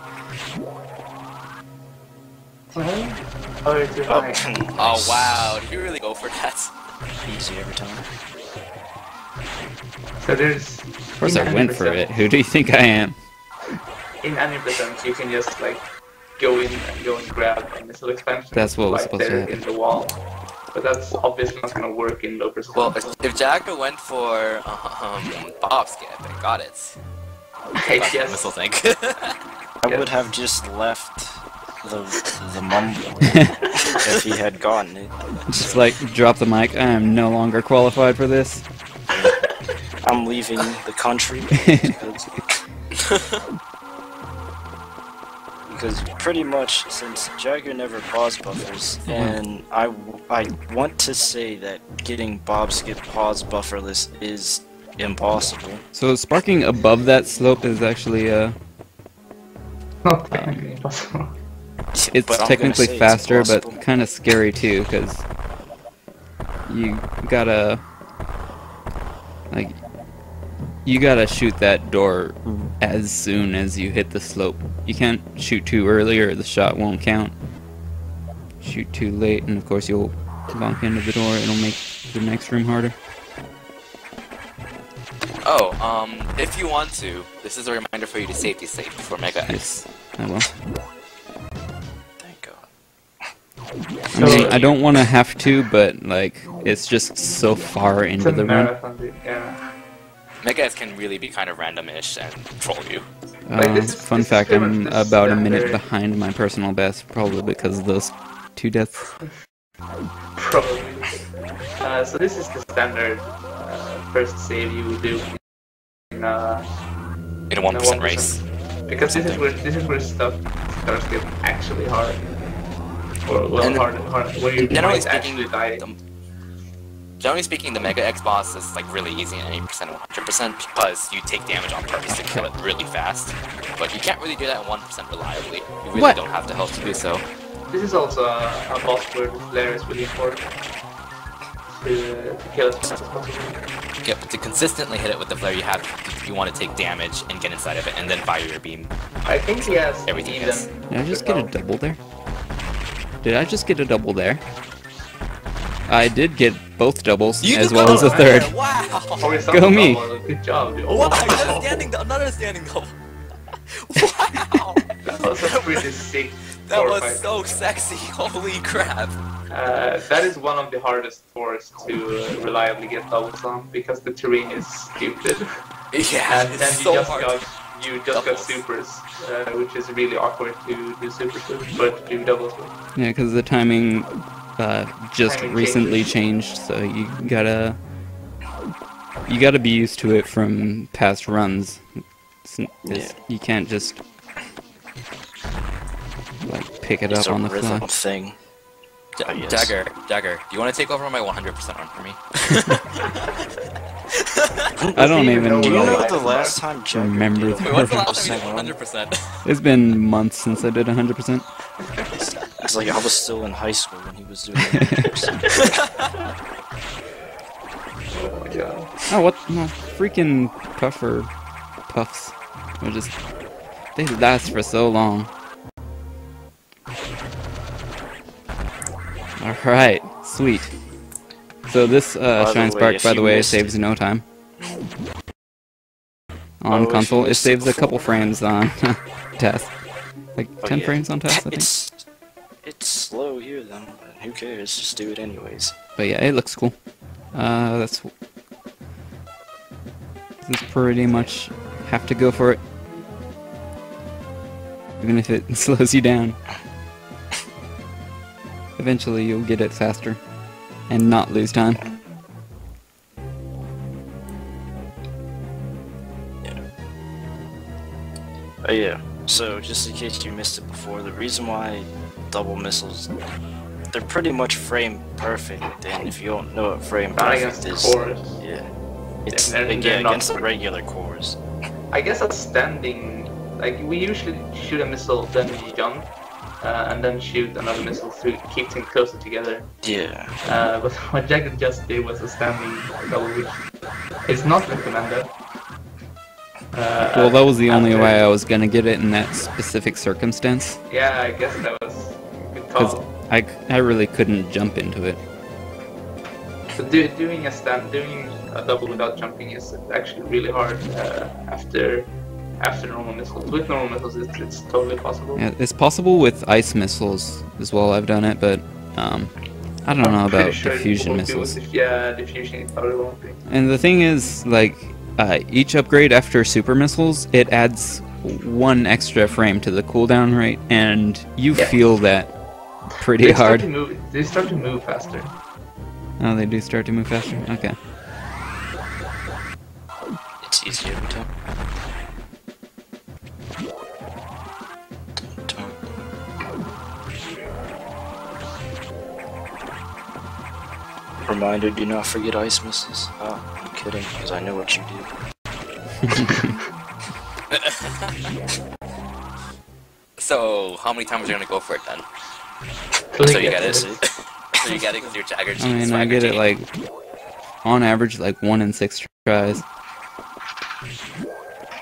Oh, you're too high. Oh wow, did you really go for that? Easy every time. So there's... Of course I went for it. Who do you think I am? In any percent, you can just like go in and grab a missile expansion. That's what was right supposed to there happen. in the wall. But that's obviously not gonna work in low precision. Well, if Jagger went for Bob skip and got it, got the missile tank. I would have just left the mumble if he had gotten it. Just like, drop the mic. I am no longer qualified for this. I'm leaving the country because Because pretty much, since Jagger never pause buffers, and I want to say that getting Bob Skip pause bufferless is impossible. So sparking above that slope is actually Not technically possible. it's But I'm gonna technically say it's faster, impossible. but kind of scary too, because you gotta you gotta shoot that door as soon as you hit the slope. You can't shoot too early or the shot won't count. Shoot too late and of course you'll bonk into the door. It'll make the next room harder. Oh, if you want to, this is a reminder for you to safety save before Mega X. Yes, I will. Thank God. I mean, I don't want to have to, but like, it's just so far It's into a the run. marathon, dude. Yeah. Mega X can really be kind of randomish and troll you. Like, this is- Fun this is fact, pretty I'm much the about a minute standard- behind my personal best, probably because of those 2 deaths. Probably. So this is the standard first save you will do in a In a 1% race. Because this is where stuff starts getting actually hard. Or well, And hard, where you generally might actually die. Generally speaking, the Mega X boss is like really easy in 80% and 100% because you take damage on purpose to kill it really fast. But you can't really do that in 1% reliably. You really What? don't have the health to do so. This is also a boss where the flare is really important to kill as fast as possible. Yeah, but to consistently hit it with the flare, you want to take damage and get inside of it, and then fire your beam. I think he has Everything even. is. Did I just get a double there? Did I just get a double there? I did get both doubles, as well as a third. Wow! Go me. Good job, dude. Wow! Oh, Another standing double. Wow! that was a pretty sick. That four was fight. so sexy. Holy crap! That is one of the hardest fours to reliably get doubles on because the terrain is stupid. Yeah, And it's then so hard. you just got doubles. supers, which is really awkward to do supers with, but do doubles with. Yeah, because the timing just Timing recently changed, so you gotta be used to it from past runs. You can't just like pick it It's up a on the rhythm fly. thing. Yes. Jagger, do you want to take over my 100% run for me? I don't even know Do you what know I the like. last time Jagger Remember did the- Wait, when's the last time 100% you run? did 100%? It's been months since I did 100%. It's like I was still in high school when he was doing 100%. Oh my god. Oh, what? No, freaking puffer puffs. They last for so long. Alright, sweet. So this the Shine way, Spark, if by the you way, missed saves it- no time. Oh, On if you console, it missed it saves a couple before. frames on task. Like Oh, 10 yeah. frames on task, I think. It's slow here then, but who cares? Just do it anyways. But yeah, it looks cool. That's pretty much have to go for it. Even if it slows you down. Eventually you'll get it faster. And not lose time. Oh yeah, so just in case you missed it before, the reason why double missiles, they're pretty much frame perfect, and if you don't know what frame Not perfect against the is, cores. yeah, it's They're yeah, not against the perfect. regular cores. I guess a standing, like we usually shoot a missile, then we jump, and then shoot another missile to keep things closer together. Yeah, But what Jagger just did was a standing double, which is not recommended. Well, that was the only after- way I was gonna get it in that specific circumstance. Yeah, I guess that was a good Because call. I really couldn't jump into it. So doing a double without jumping is actually really hard after normal missiles. With normal missiles, it's totally possible. Yeah, it's possible with ice missiles as well. I've done it, but I don't know I'm pretty about sure it diffusion won't be missiles. with diffusion it probably won't be. And the thing is, like, each upgrade after super missiles, it adds 1 extra frame to the cooldown rate, and you Yeah. feel that pretty They start hard. to move. They start to move faster. Oh, they do start to move faster? Okay. it's easy every time. Reminder, do not forget ice missiles. Oh, I'm kidding, because I know what you do. So, how many times are you gonna go for it then? Till So he you get gets it. So you get it because you're JaggerG. I mean, I get it like on average like 1 in 6 tries,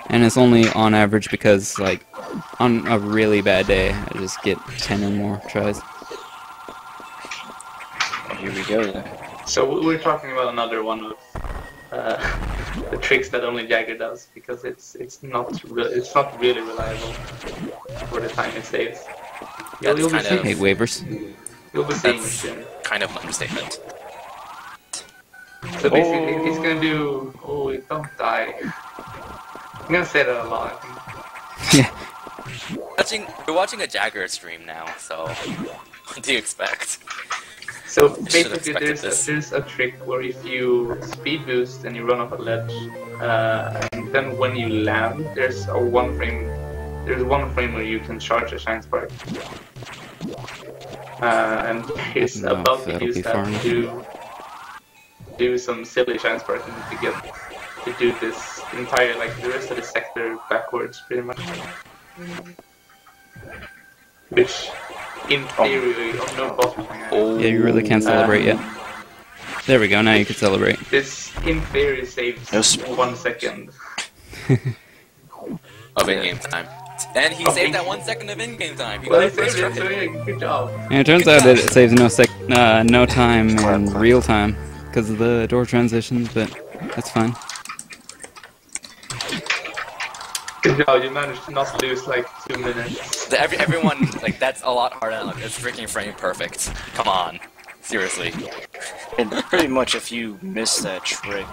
and it's only on average because like on a really bad day I just get 10 or more tries. Here we go then. So we're talking about another one of the tricks that only Jagger does, because it's not really reliable for the time it saves. That's You'll be kind of- seeing- Hate waivers. You'll be seeing it That's soon. kind of an understatement. So basically, he's gonna do. Oh, don't die. I'm gonna say that a lot, I think. Yeah. We're watching a Jagger stream now, so what do you expect? So Should've basically, expected this. there's a trick where if you speed boost and you run off a ledge, and then when you land, there's one frame where you can charge a shine spark. And he's No, about to that'll use be that fine. to do some silly shine sparking to do this entire, like, the rest of the sector backwards, pretty much. Which, in theory, on no bottom. Yeah, you really can't celebrate yet. There we go, now you can celebrate. This, in theory, saves Yes. 1 second. Of in-game time. And he saved that 1 second of in-game time. He Well, got it it first saved it, so try. yeah, good job. And it turns out that it saves no time in real time because of the door transitions, but that's fine. Good job, you managed to not lose like 2 minutes. Everyone, like, that's a lot harder than, like, it's freaking frame perfect. Come on. Seriously. And pretty much if you miss that trick,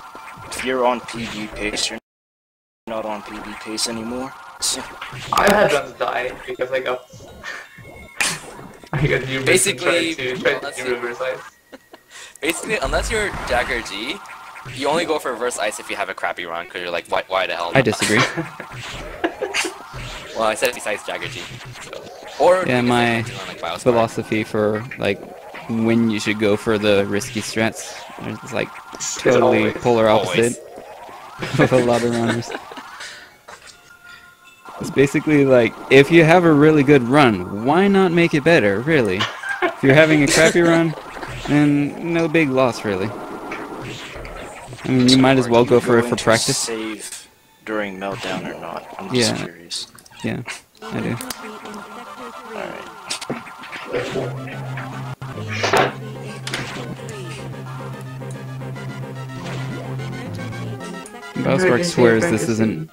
if you're on PB pace, you're not on PB pace anymore. So, I had runs die because I got you Basically, tried well, to do reverse ice. Basically, unless you're JaggerG, you only go for reverse ice if you have a crappy run, because you're like, why the hell I not? disagree. Well, I said besides JaggerG. So. Or Yeah, you my can like Biospark. philosophy for like when you should go for the risky strats is like totally always- polar opposite of a lot of runners. It's basically like, if you have a really good run, why not make it better, really? If you're having a crappy run, then no big loss, really. I mean, you might as well go for it for going to practice. Save during meltdown or not? I'm just Yeah. curious. Yeah, I do. Alright. Biospark swears this isn't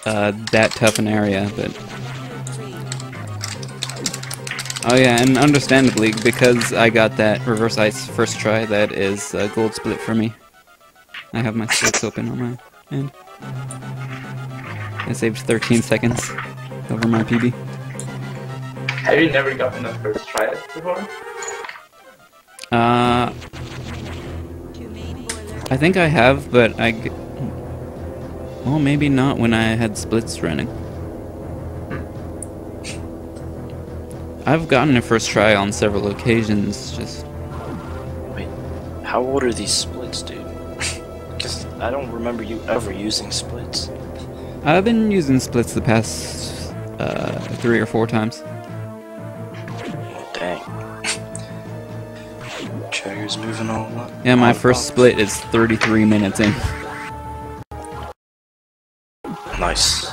that tough an area, but... Oh yeah, and understandably, because I got that reverse ice first try, that is a gold split for me. I have my splits open on my end. I saved 13 seconds over my PB. Have you never gotten that first try before? I think I have, but well, maybe not when I had splits running. I've gotten a first try on several occasions, just... Wait, how old are these splits, dude? Because I don't remember you ever using splits. I've been using splits the past 3 or 4 times. Dang. Jagger's moving all up. Yeah, my on first up. split is 33 minutes in. Nice.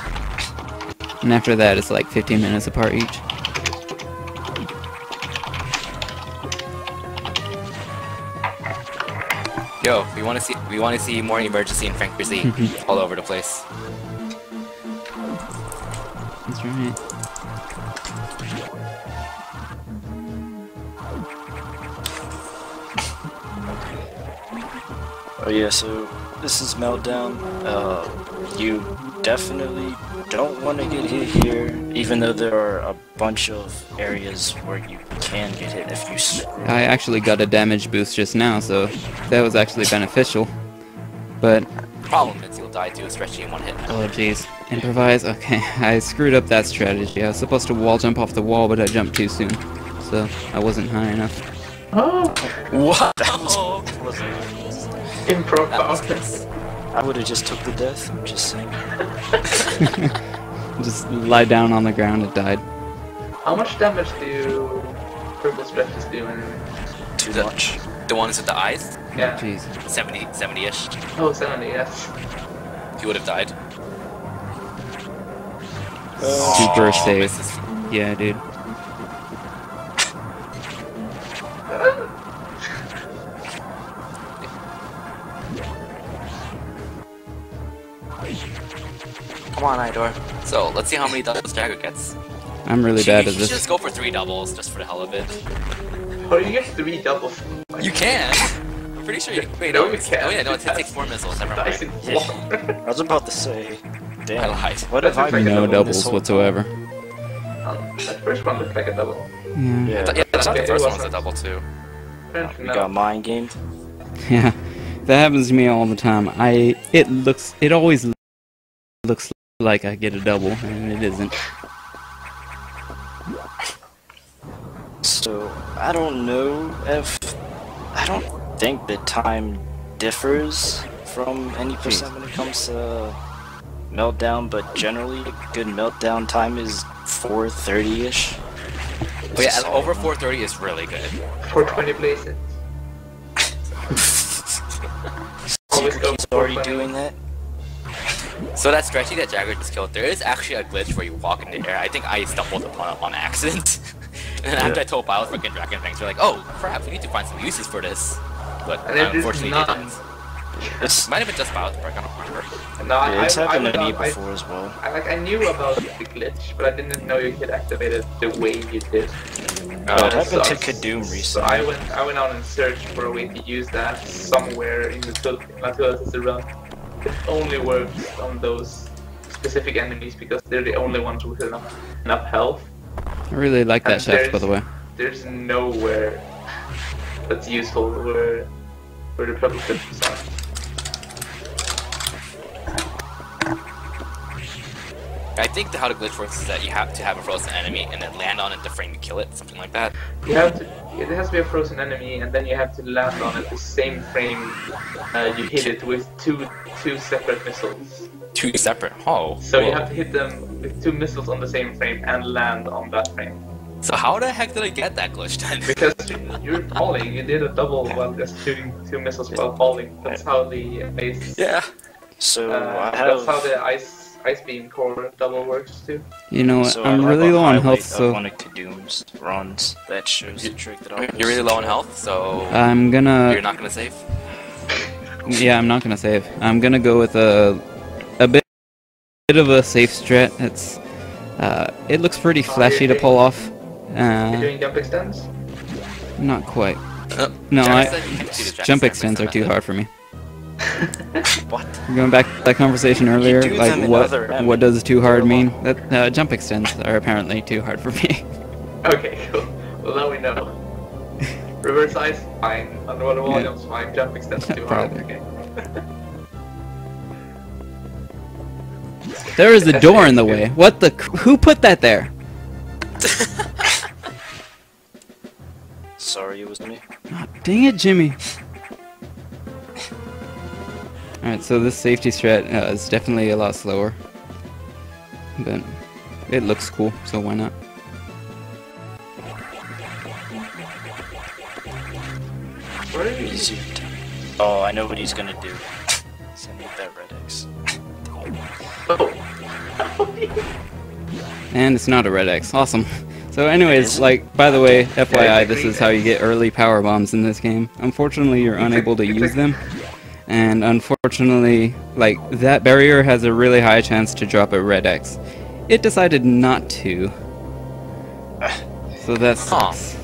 And after that, it's like 15 minutes apart each. Yo, we want to see more emergency and frank all over the place. That's right. Oh yeah, so this is Meltdown. You definitely don't want to get hit here, even though there are a bunch of areas where you can get hit if you screw. I actually got a damage boost just now, so that was actually beneficial. But, Problem is you'll die to a stretchy in one hit. oh jeez, improvise, okay, I screwed up that strategy. I was supposed to wall jump off the wall, but I jumped too soon, so I wasn't high enough. Oh! What? That was Improv That was power. close. I would have just took the death. I'm just saying. Just lie down on the ground, it died. How much damage do purple stretches do in... Too The- much. The ones with the eyes, Yeah. Jeez. 70-ish. Oh, 70, yes. He would have died. Super Oh, safe. misses. Yeah, dude. Come on, Idor. So let's see how many doubles Jagger gets. I'm really bad at You should this. just go for 3 doubles, just for the hell of it. Oh, you get 3 doubles. You can! I'm pretty sure you can. Wait, No, no, you can't. oh yeah, no, it takes 4 missiles, never Dice mind. in floor. I was about to say. Damn. I lied. What if I That's like a No double doubles this whole whatsoever. That first one looked like a double. Yeah. time? Yeah, Yeah. I thought Okay, the it first one was was a double too. Apparently We not. got mind gamed. Yeah. That happens to me all the time. It always looks like I get a double, and it isn't. So I don't know if I don't think the time differs from any percent when it comes to meltdown, but generally a good meltdown time is 4:30ish. Oh yeah, and over 430 is really good. 420 places. Always go He's for already 420. doing that. So that stretchy that Jagger just killed, there is actually a glitch where you walk in the air. I think I stumbled upon it on accident. And then after I told Bio freaking Dragonfangs, they're like, oh crap, we need to find some uses for this. But And then there's unfortunately they none. didn't. It's Might have been just Bio's break, I don't remember. No, yeah, it's happened would to me not- before as well. I knew about the glitch, but I didn't know you could activate it the way you did. Oh, it happened to so- Kadoom So recently. I went out and searched for a way to use that somewhere in the Tutorials to run. It only works on those specific enemies because they're the only ones with enough health. I really like that And shaft, by the way. There's nowhere that's useful where the purple stretches are. I think how the glitch works is that you have to have a frozen enemy and then land on it the frame you kill it, something like that. You have to. It has to be a frozen enemy, and then you have to land on it the same frame you hit it with two separate missiles. 2 separate. Oh. So you whoa. have to hit them with 2 missiles on the same frame and land on that frame. So how the heck did I get that glitch then? Because you're falling, you did a double while just shooting 2 missiles while falling. That's how the base. Yeah. So I That's how have. the ice beam core double works too. You know what? So I I'm have really a low on highlight health, of so one of Kadoom's runs that shows the trick that I. You're really low on health, so I'm you're gonna. not gonna save. Yeah, I'm not gonna save. I'm gonna go with a bit of a safe strat. It looks pretty flashy to pull off. You're doing jump extends? Not quite. No, Jagger said you can do the jump Dragonfangs extends are too method. hard for me. What? Going back to that conversation earlier, do like them in what other what does too hard They're mean? That jump extends are apparently too hard for me. Okay, cool. Well, now we know. Reverse ice, fine. Underwater wall Yeah. jumps, fine. Jump extends too hard. Probably. Okay. There is a door in the way. What the? Who put that there? Sorry, it was me. Oh, dang it, Jimmy. Alright, so this safety strat is definitely a lot slower. But it looks cool, so why not? Where are you? Easier. Oh, I know what he's gonna do. Send me that red X. Oh. And it's not a red X. Awesome. So anyways, Isn't? like, by the way, Yeah, FYI, it's a this green is how you X. get early power bombs in this game. Unfortunately, you're unable to use them. And unfortunately, like, that barrier has a really high chance to drop a red X. It decided not to. So that sucks.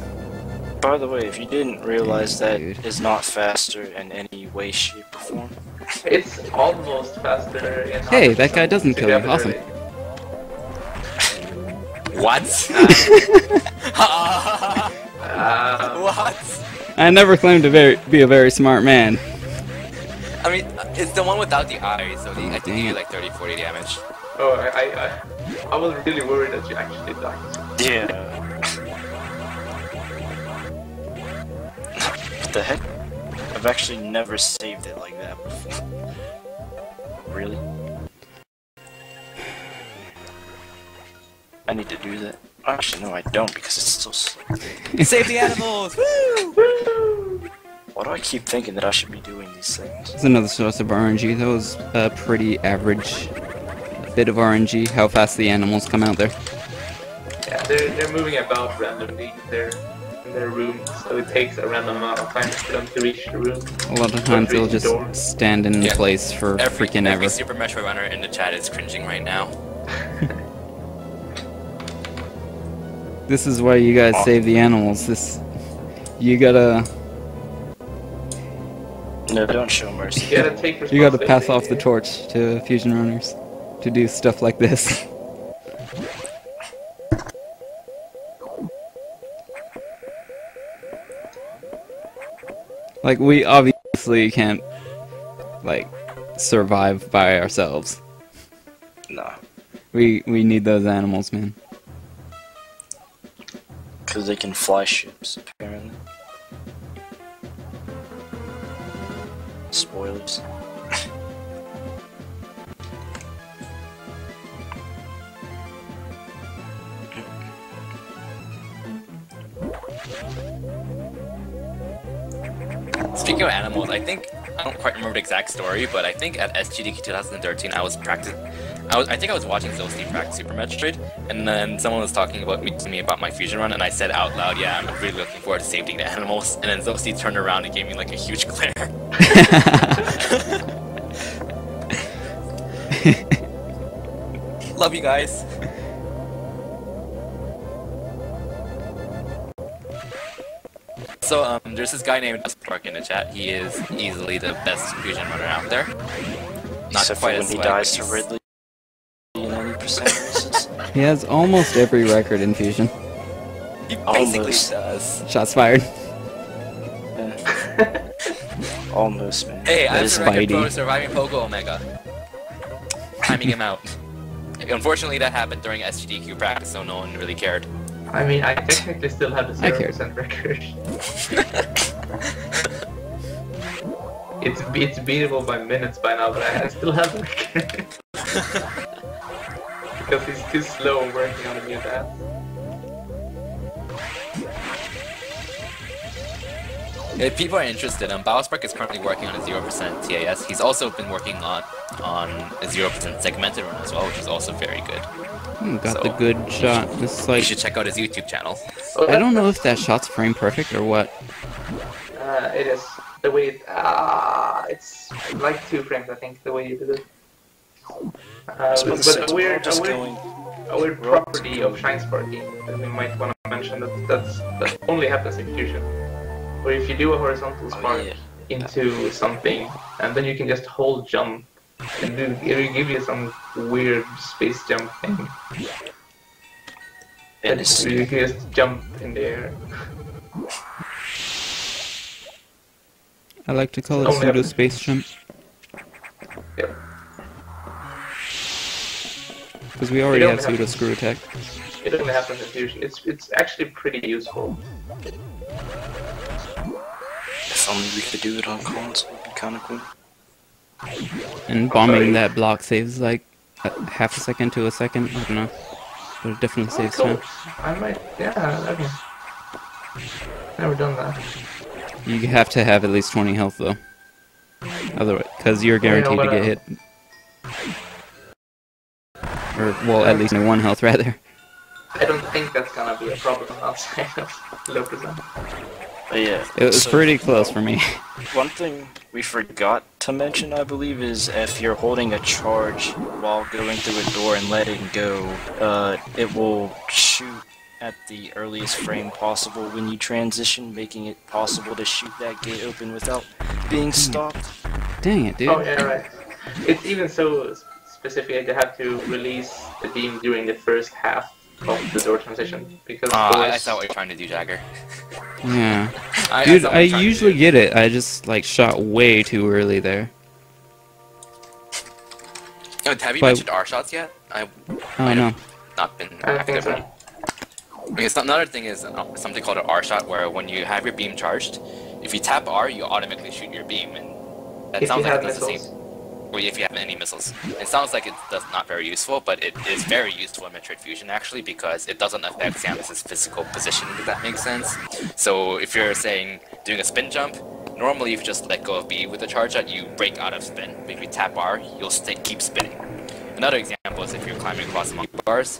By the way, if you didn't realize that Dude. is not faster in any way, shape, or form. It's almost faster in Hey, 100% that guy doesn't to kill you. grab it Awesome. early. What? What? I never claimed to be a very smart man. I mean, it's the one without the eyes, so I think dang you do it. like 30-40 damage. Oh, I was really worried that you actually died. Yeah. What the heck? I've actually never saved it like that before. Really? I need to do that. Actually, no, I don't because it's still slow. Save the animals! Woo! Why do I keep thinking that I should be doing these things? It's another source of RNG. That was a pretty average bit of RNG, how fast the animals come out there. Yeah, they're moving about randomly in their room, so it takes a random amount of time for them to reach the room. A lot of times they'll just stand in Yeah. place for freaking Every ever. Super Metroid runner in the chat is cringing right now. This is why you guys save the animals. You gotta No, don't show mercy. You gotta take you gotta pass responsibility, off the yeah. torch to fusion runners to do stuff like this. Like, we obviously can't, like, survive by ourselves. Nah. We need those animals, man. Because they can fly ships, apparently. Spoilers. Speaking of animals, I don't quite remember the exact story, but I think at SGDQ 2013 I think I was watching Zosti practice Super Metroid, and then someone was talking to me about my fusion run, and I said out loud, yeah, I'm really looking forward to saving the animals, and then Zosti turned around and gave me like a huge glare. Love you guys. So, there's this guy named Spark in the chat. He is easily the best fusion runner out there. Not Except quite for when as he swag, dies but to he's- Ridley in 90% races. He has almost every record in fusion. He basically Almost. does. Shots fired. Almost, man. Hey, I That was is a record Spidey. pro surviving Pogo Omega. Timing him out. Unfortunately, that happened during SGDQ practice, so no one really cared. I mean, I technically still have the I cared. 0% record. It's beatable by minutes by now, but I still have the record. Because he's too slow working on the new dance. If people are interested, Bowspark is currently working on a 0% TAS. He's also been working on a 0% segmented run as well, which is also very good. Got So, the good shot. It's You like, should check out his YouTube channel. I don't know if that shot's frame perfect or what. It is. The way it's like 2 frames, I think, the way you did it. But a weird property of shine sparking that we might want to mention that only happens in fusion. Where if you do a horizontal spark into something, and then you can just hold jump, and it'll give you some weird space jump thing. And you can just jump in the air. I like to call it Only pseudo happens- space jump. Yep. Because we already don't have have pseudo to- screw attack. It only happens in fusion. It's actually pretty useful. If only we could do it on console, it'd be kind of cool. And bombing that block saves like half a second to a second. I don't know. But it definitely saves Cool. time. I might, yeah, I mean, never done that. You have to have at least 20 health though. Otherwise, because you're guaranteed to but, get hit. Or, well, at least 1 health rather. I don't think that's gonna be a problem outside of low percent. But yeah. It was so- pretty close for me. One thing we forgot to mention, I believe, is if you're holding a charge while going through a door and letting go, it will shoot at the earliest frame possible when you transition, making it possible to shoot that gate open without being stopped. Dang it, dude. Oh yeah, right. It's even so specific you have to release the beam during the first half of the door transition because I doors- saw what you're trying to do, Jagger. Yeah. I Dude, saw what I you're trying to usually do. get it. I just, like, shot way too early there. Oh, have you But- mentioned R shots yet? Oh, no. Not been I don't think active. so. Okay, so another thing is something called an R shot, where when you have your beam charged, If you tap R, you automatically shoot your beam, and that If sounds you like have it does the same. missiles. Or if you have any missiles. It sounds like it's not very useful, but it is very useful in Metroid Fusion actually, because it doesn't affect Samus's physical positioning, if that makes sense. So if you're saying doing a spin jump, normally if you just let go of B with the charge shot, you break out of spin. But if you tap R, you'll keep spinning. Another example is if you're climbing across monkey bars.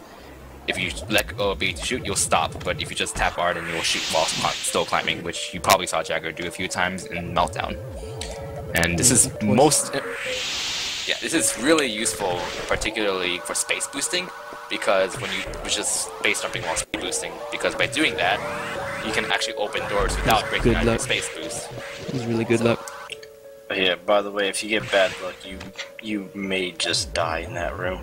If you let go of B to shoot, you'll stop, but if you just tap R, then you'll shoot while still climbing, which you probably saw Jagger do a few times in Meltdown. And this is this is really useful, particularly for space boosting, because which is space jumping while speed boosting, because by doing that, you can actually open doors without breaking out your space boost. It was really good luck. Yeah, by the way, if you get bad luck, you may just die in that room.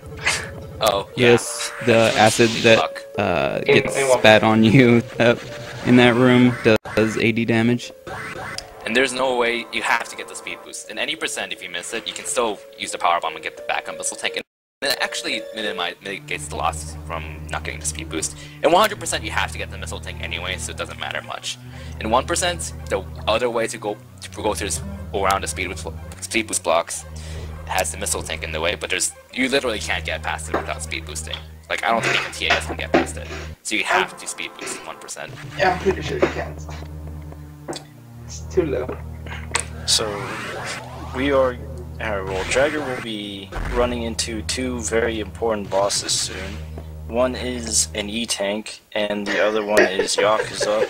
Oh, yeah. Yes, the acid that gets In spat on you in that room does 80 damage. And there's no way you have to get the speed boost. In any percent, if you miss it, you can still use the power bomb and get the backup missile tank. And it actually mitigates the loss from not getting the speed boost. In 100%, you have to get the missile tank anyway, so it doesn't matter much. In 1%, the other way to go around the speed boost blocks has the missile tank in the way, but you literally can't get past it without speed boosting. Like, I don't think even TAS can get past it. So you have to speed boost in 1%. Yeah, I'm pretty sure you can't. It's too low. So, well, Jagger will be running into two very important bosses soon. One is an E-Tank, and the other one is Yakuza,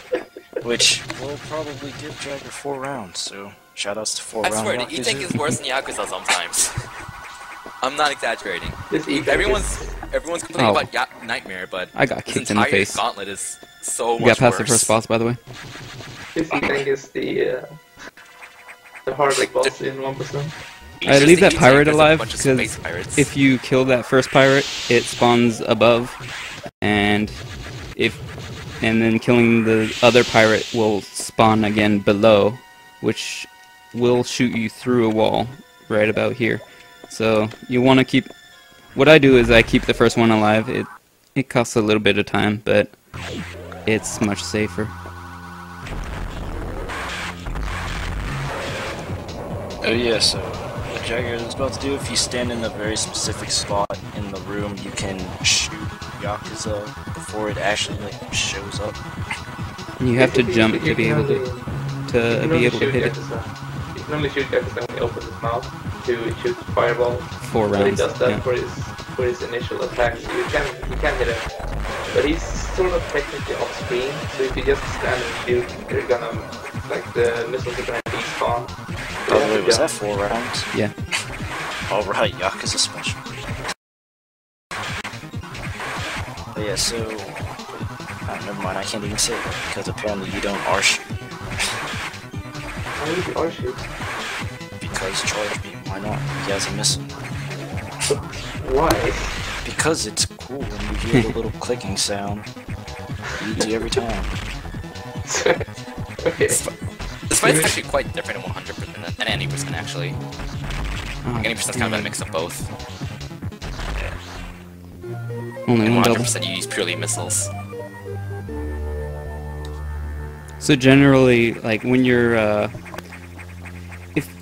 which will probably give Jagger 4 rounds, so shoutouts to 4 rounds. I swear, the E-Tank is worse than Yakuza sometimes. I'm not exaggerating. Everyone's complaining about Nightmare, but I got kicked in the face. Gauntlet is so much You got past worse. the first boss, by the way. This E-Tank is the hardest boss in 1%. I leave that pirate There's a alive bunch of space because pirates. if you kill that first pirate, it spawns above, and then killing the other pirate will spawn again below, which will shoot you through a wall right about here. So you want to keep. What I do is I keep the first one alive. It costs a little bit of time, but it's much safer. Oh yeah, so what Jagger is about to do, if you stand in a very specific spot in the room, you can shoot Yakuza before it actually shows up. You have to jump to be able to hit it. You can only shoot Yakuza when he opens his mouth to shoot fireballs. 4 rounds. But he does that Yeah. for his initial attack. So you can hit him, but he's sort of technically off screen. So if you just stand and shoot, you're gonna the missiles are gonna despawn. By the way, was that 4 rounds? Yeah. Alright, Yakuza special. But yeah, so never mind, I can't even say that because apparently you don't R-shoot. Why would you R-shoot? Because charge beam, why not? He has a missile. Why? Because it's cool when you hear the little clicking sound. Easy every time. Okay. This fight's actually quite different in 100% and any percent actually. Any percent's kind of a mix of both. Only In one double. 100% you use purely missiles. So generally, like when you're,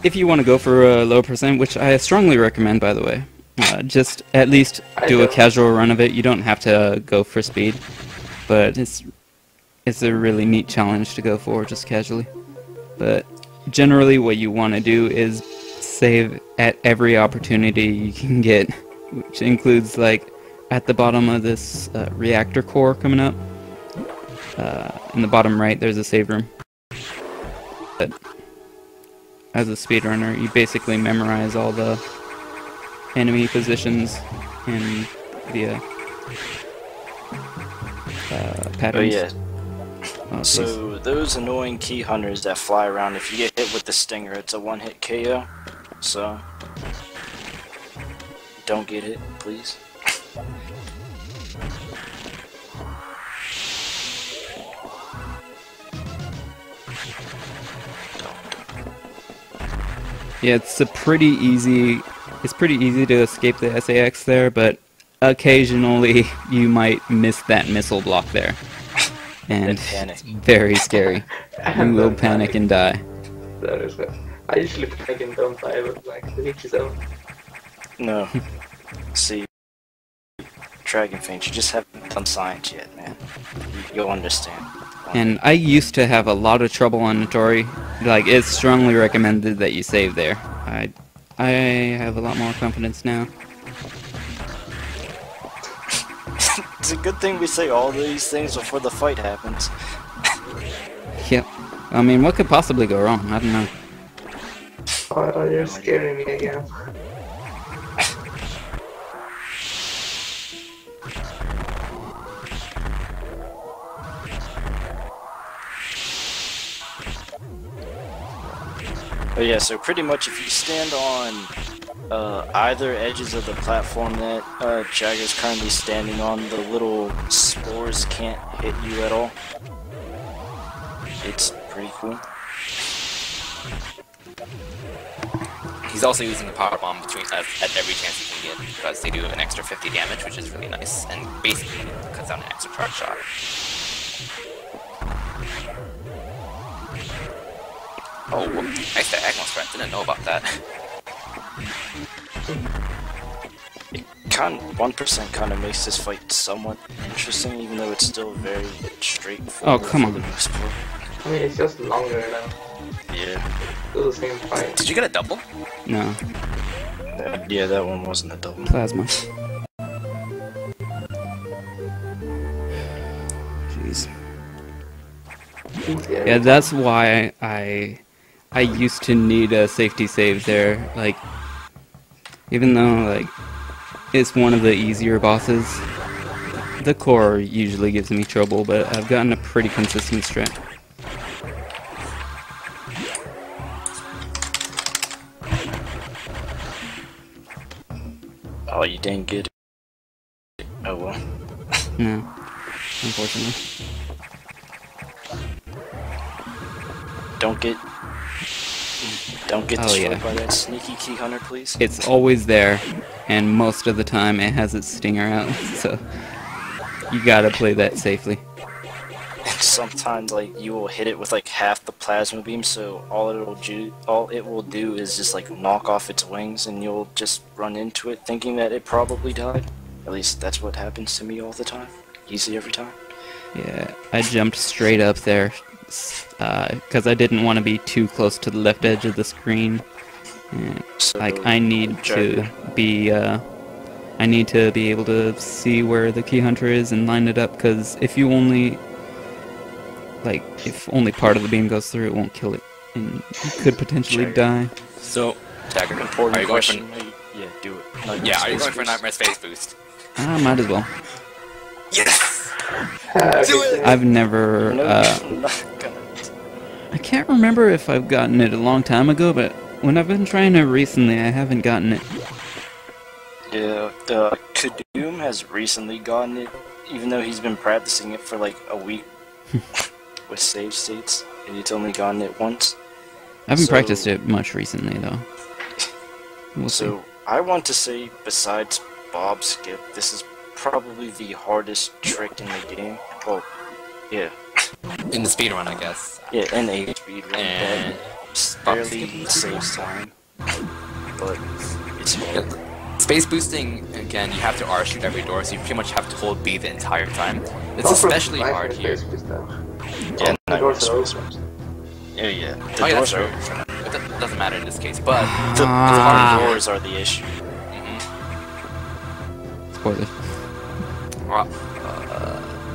if you want to go for a low percent, which I strongly recommend, by the way, just at least do a casual run of it. You don't have to go for speed, but it's a really neat challenge to go for just casually. But generally, what you want to do is save at every opportunity you can get, which includes like at the bottom of this reactor core coming up. In the bottom right, there's a save room. But as a speedrunner, you basically memorize all the enemy positions and via patterns. Oh yeah. Oh, So those annoying key hunters that fly around, if you get hit with the stinger, it's a one-hit KO. So don't get hit, please. Yeah, it's pretty easy to escape the SAX there, but occasionally you might miss that missile block there. and panic. it's very scary. You will panic and die. That is good. I usually panic and don't die, but like the Hitchy Zone. No. See, Dragonfangs, you just haven't done science yet, man. You'll understand. And I used to have a lot of trouble on Notori. Like, it's strongly recommended that you save there. I have a lot more confidence now. It's a good thing we say all these things before the fight happens. Yep. I mean, what could possibly go wrong? I don't know. Oh, you're scaring me again. But yeah, so pretty much if you stand on either edges of the platform that Jagger's currently standing on, the little spores can't hit you at all. It's pretty cool. He's also using the power bomb between at every chance he can get because they do an extra 50 damage, which is really nice, and basically cuts down an extra charge shot. Oh, nice to Agmos, didn't know about that. 1% kind of makes this fight somewhat interesting, even though it's still very straightforward. Oh, come on. For the most part. I mean, it's just longer now. Yeah. Still the same fight. Did you get a double? No. Yeah, that one wasn't a double. Plasma. Jeez. Yeah, that's why I used to need a safety save there. Like, even though like it's one of the easier bosses, the core usually gives me trouble, but I've gotten a pretty consistent strat. Oh, you didn't get it. Oh well. No, unfortunately. Don't get Oh, destroyed yeah. by that sneaky key hunter, please. It's always there, and most of the time it has its stinger out, so you gotta play that safely. And sometimes, like, you will hit it with like half the plasma beam, so all it will do is just like knock off its wings, and you'll just run into it thinking that it probably died. At least that's what happens to me all the time. Easy every time. Yeah, I jumped straight up there, because I didn't want to be too close to the left edge of the screen. So, Like, I need to be able to see where the key hunter is and line it up, because if only part of the beam goes through, it won't kill it, and you could potentially die. So, Jagger, important are you going for? question. Yeah, do it. Nightmare Yeah, are you Space going for Boost. Nightmare Space Boost? I might as well. Yes! Do it! I've never, No, I'm not gonna. I can't remember if I've gotten it a long time ago, but when I've been trying it recently, I haven't gotten it. Yeah, Kadoom has recently gotten it, even though he's been practicing it for like a week with save states, and he's only gotten it once. I haven't So- practiced it much recently, though. We'll see. So, I want to say, besides Bob Skip, this is probably the hardest trick in the game. Well, yeah. In the speedrun, I guess. Yeah, and a speedrun And that barely saves time. But it's hard. Space boosting, again, you have to R shoot every door, so you pretty much have to hold B the entire time. It's Also, especially Nightmare hard here. Space Boost, though. Yeah, The doors are Nightmare Space open. Yeah, yeah. The Oh yeah, doors that's are true. open. It doesn't matter in this case, but The Ah. hard doors are the issue. Spoilers. well,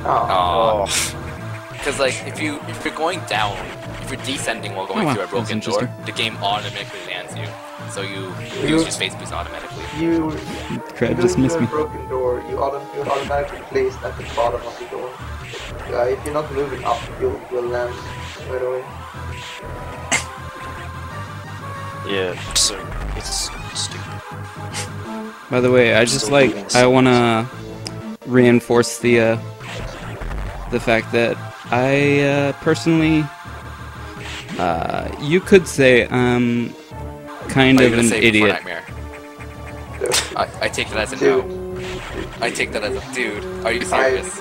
Oh. Oh. because like if you're going down, if you're descending while going Oh, wow. through a That's broken door, interesting. the game automatically lands you, so you You- use your space boost automatically. You Crab go just through missed a me. broken door, you're automatically placed at the bottom of the door. If you're not moving up, you'll land right away. Yeah, so it's stupid. By the way, I wanna reinforce the fact that I personally, you could say I'm kind Are you of gonna an save it for idiot. Nightmare? I take that as a Dude. no. I take that as a dude. Are you serious?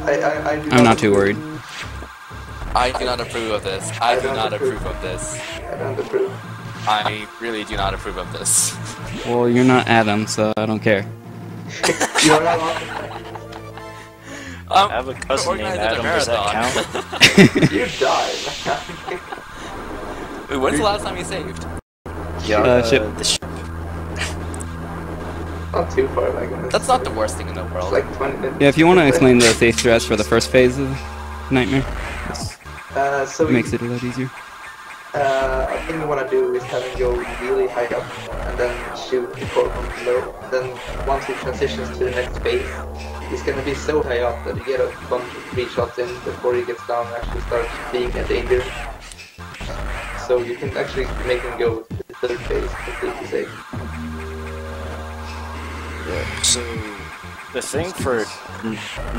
I'm not too worried. I do not approve of this. I do not approve of this. I don't approve. I really do not approve of this. Well, you're not Adam, so I don't care. You're not on. I have a cousin named Adam, does that count? You died. Wait, when's the last time you saved? Yeah, ship. the ship. Not too far back. That's not the worst thing in the It's world. like 20 minutes. Yeah, if you want to explain the safe strats for the first phase of Nightmare, this So makes it a lot easier. I think you want to do is have him go really high up and then shoot the core from below. Then once he transitions to the next phase, he's going to be so high up that you get a bunch of 3 shots in before he gets down and actually starts being a danger. So you can actually make him go to the third phase completely safe. So, the thing for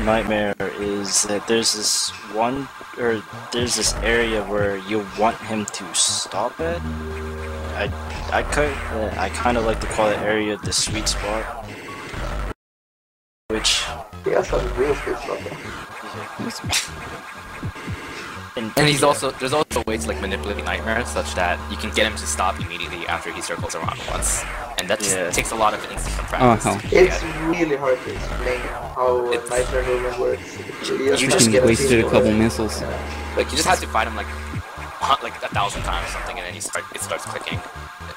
Nightmare is that there's this area where you want him to stop at. I kind of like to call that area the sweet spot, which He has some real sweet spot there. And there's also ways to like manipulate Nightmare such that you can get him to stop immediately after he circles around once, and that just takes a lot of instant practice. Oh, hell. It's really hard to explain how Nightmare movement works. You just wasted a couple missiles. Like you just have to fight him like 1,000 times or something, and then it starts clicking.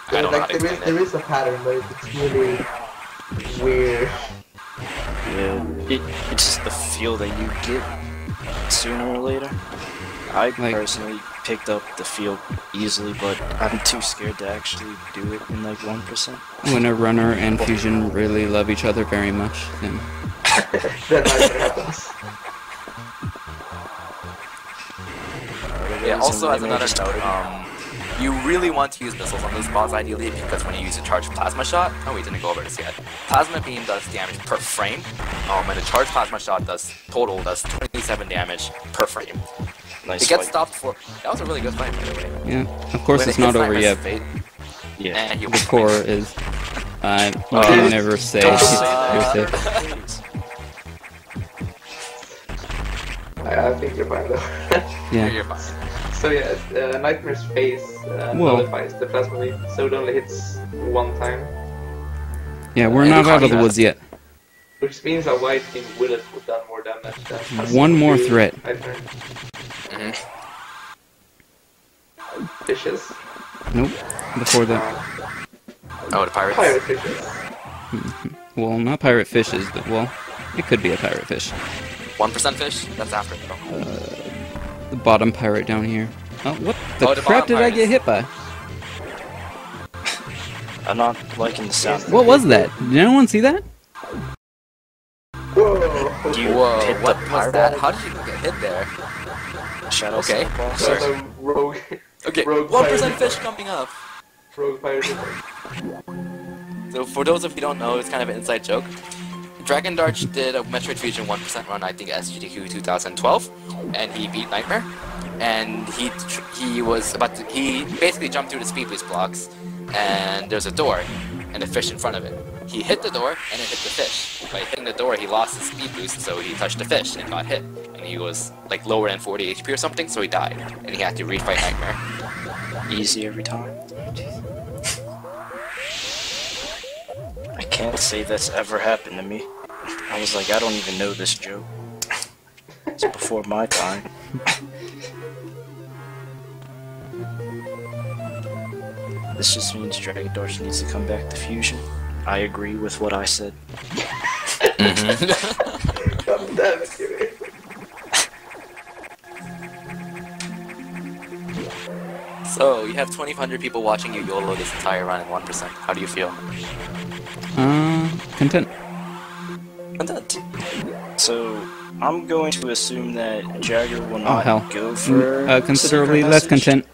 I don't know how to explain there is a pattern, but it's really weird. yeah, it's just the feel that you get sooner or later. I personally picked up the feel easily, but I'm too scared to actually do it in like 1%. When a runner and Fusion really love each other very much, then That Nightmare happens. Yeah, also as another note, you really want to use missiles on those boss ideally, because when you use a charged plasma shot, oh we didn't go over this yet, plasma beam does damage per frame, and a charged plasma shot does 27 damage per frame. Nice It gets fight. stopped for, that was a really good fight by the way. yeah. Of course, When it's it not hits over Nightmare's yet. fate, Yeah. and you The core is. You can never say Don't say you're that. safe. I think you're fine though. Yeah. You're fine. So yeah, Nightmare's face nullifies the plasma beam, so it only hits 1 time. Yeah, we're not out of the woods yet. Which means a white team will have done more damage than a One more single threat. Nightmare. Mhm. Fishes. Nope. Before that. Oh, the pirates. Pirate fishes. Well, not pirate fishes, but well, it could be a pirate fish. 1% fish? That's after though. The bottom pirate down here. Oh, what the the crap bottom did I get hit by? I'm not liking the sound. What was that? Did anyone see that? Whoa! You Whoa, hit the what was pirate? that? How did you get hit there? Shadow Okay. boss? That's a rogue. Okay, Rogue 1% pirate. fish coming up. Rogue pirate. So for those of you who don't know, it's kind of an inside joke. JaggerG did a Metroid Fusion 1% run, I think SGDQ 2012, and he beat Nightmare. And he basically jumped through the speed boost blocks, and there's a door, and a fish in front of it. He hit the door, and it hit the fish. By hitting the door, he lost his speed boost, so he touched the fish and got hit. And he was like lower than 40 HP or something, so he died, and he had to refight Nightmare. Easy every time. I can't say that's ever happened to me. I was like, I don't even know this joke. It's before my time. This just means JaggerG needs to come back to Fusion. I agree with what I said. God damn it, Jimmy. So, you have 2,500 people watching you YOLO this entire run in 1%. How do you feel? Content. Content. So, I'm going to assume that Jagger will not hell. go for Considerably secret less message. content.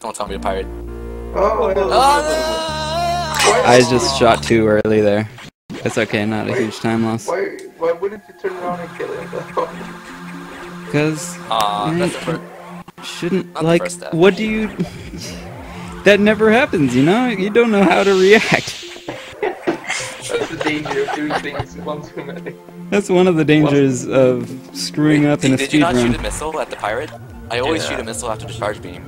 Don't tell me the pirate. Oh, no. I just shot too early there. It's okay, not a huge time loss. Why wouldn't you turn around and kill him though? Because That's the first. shouldn't Not the like. first step. What do you? That never happens, you know. You don't know how to react. That's the danger of doing things one too many. That's one of the dangers of screwing up in a Did you not shoot a speedrun. missile at the pirate? I always shoot a missile after the charge beam.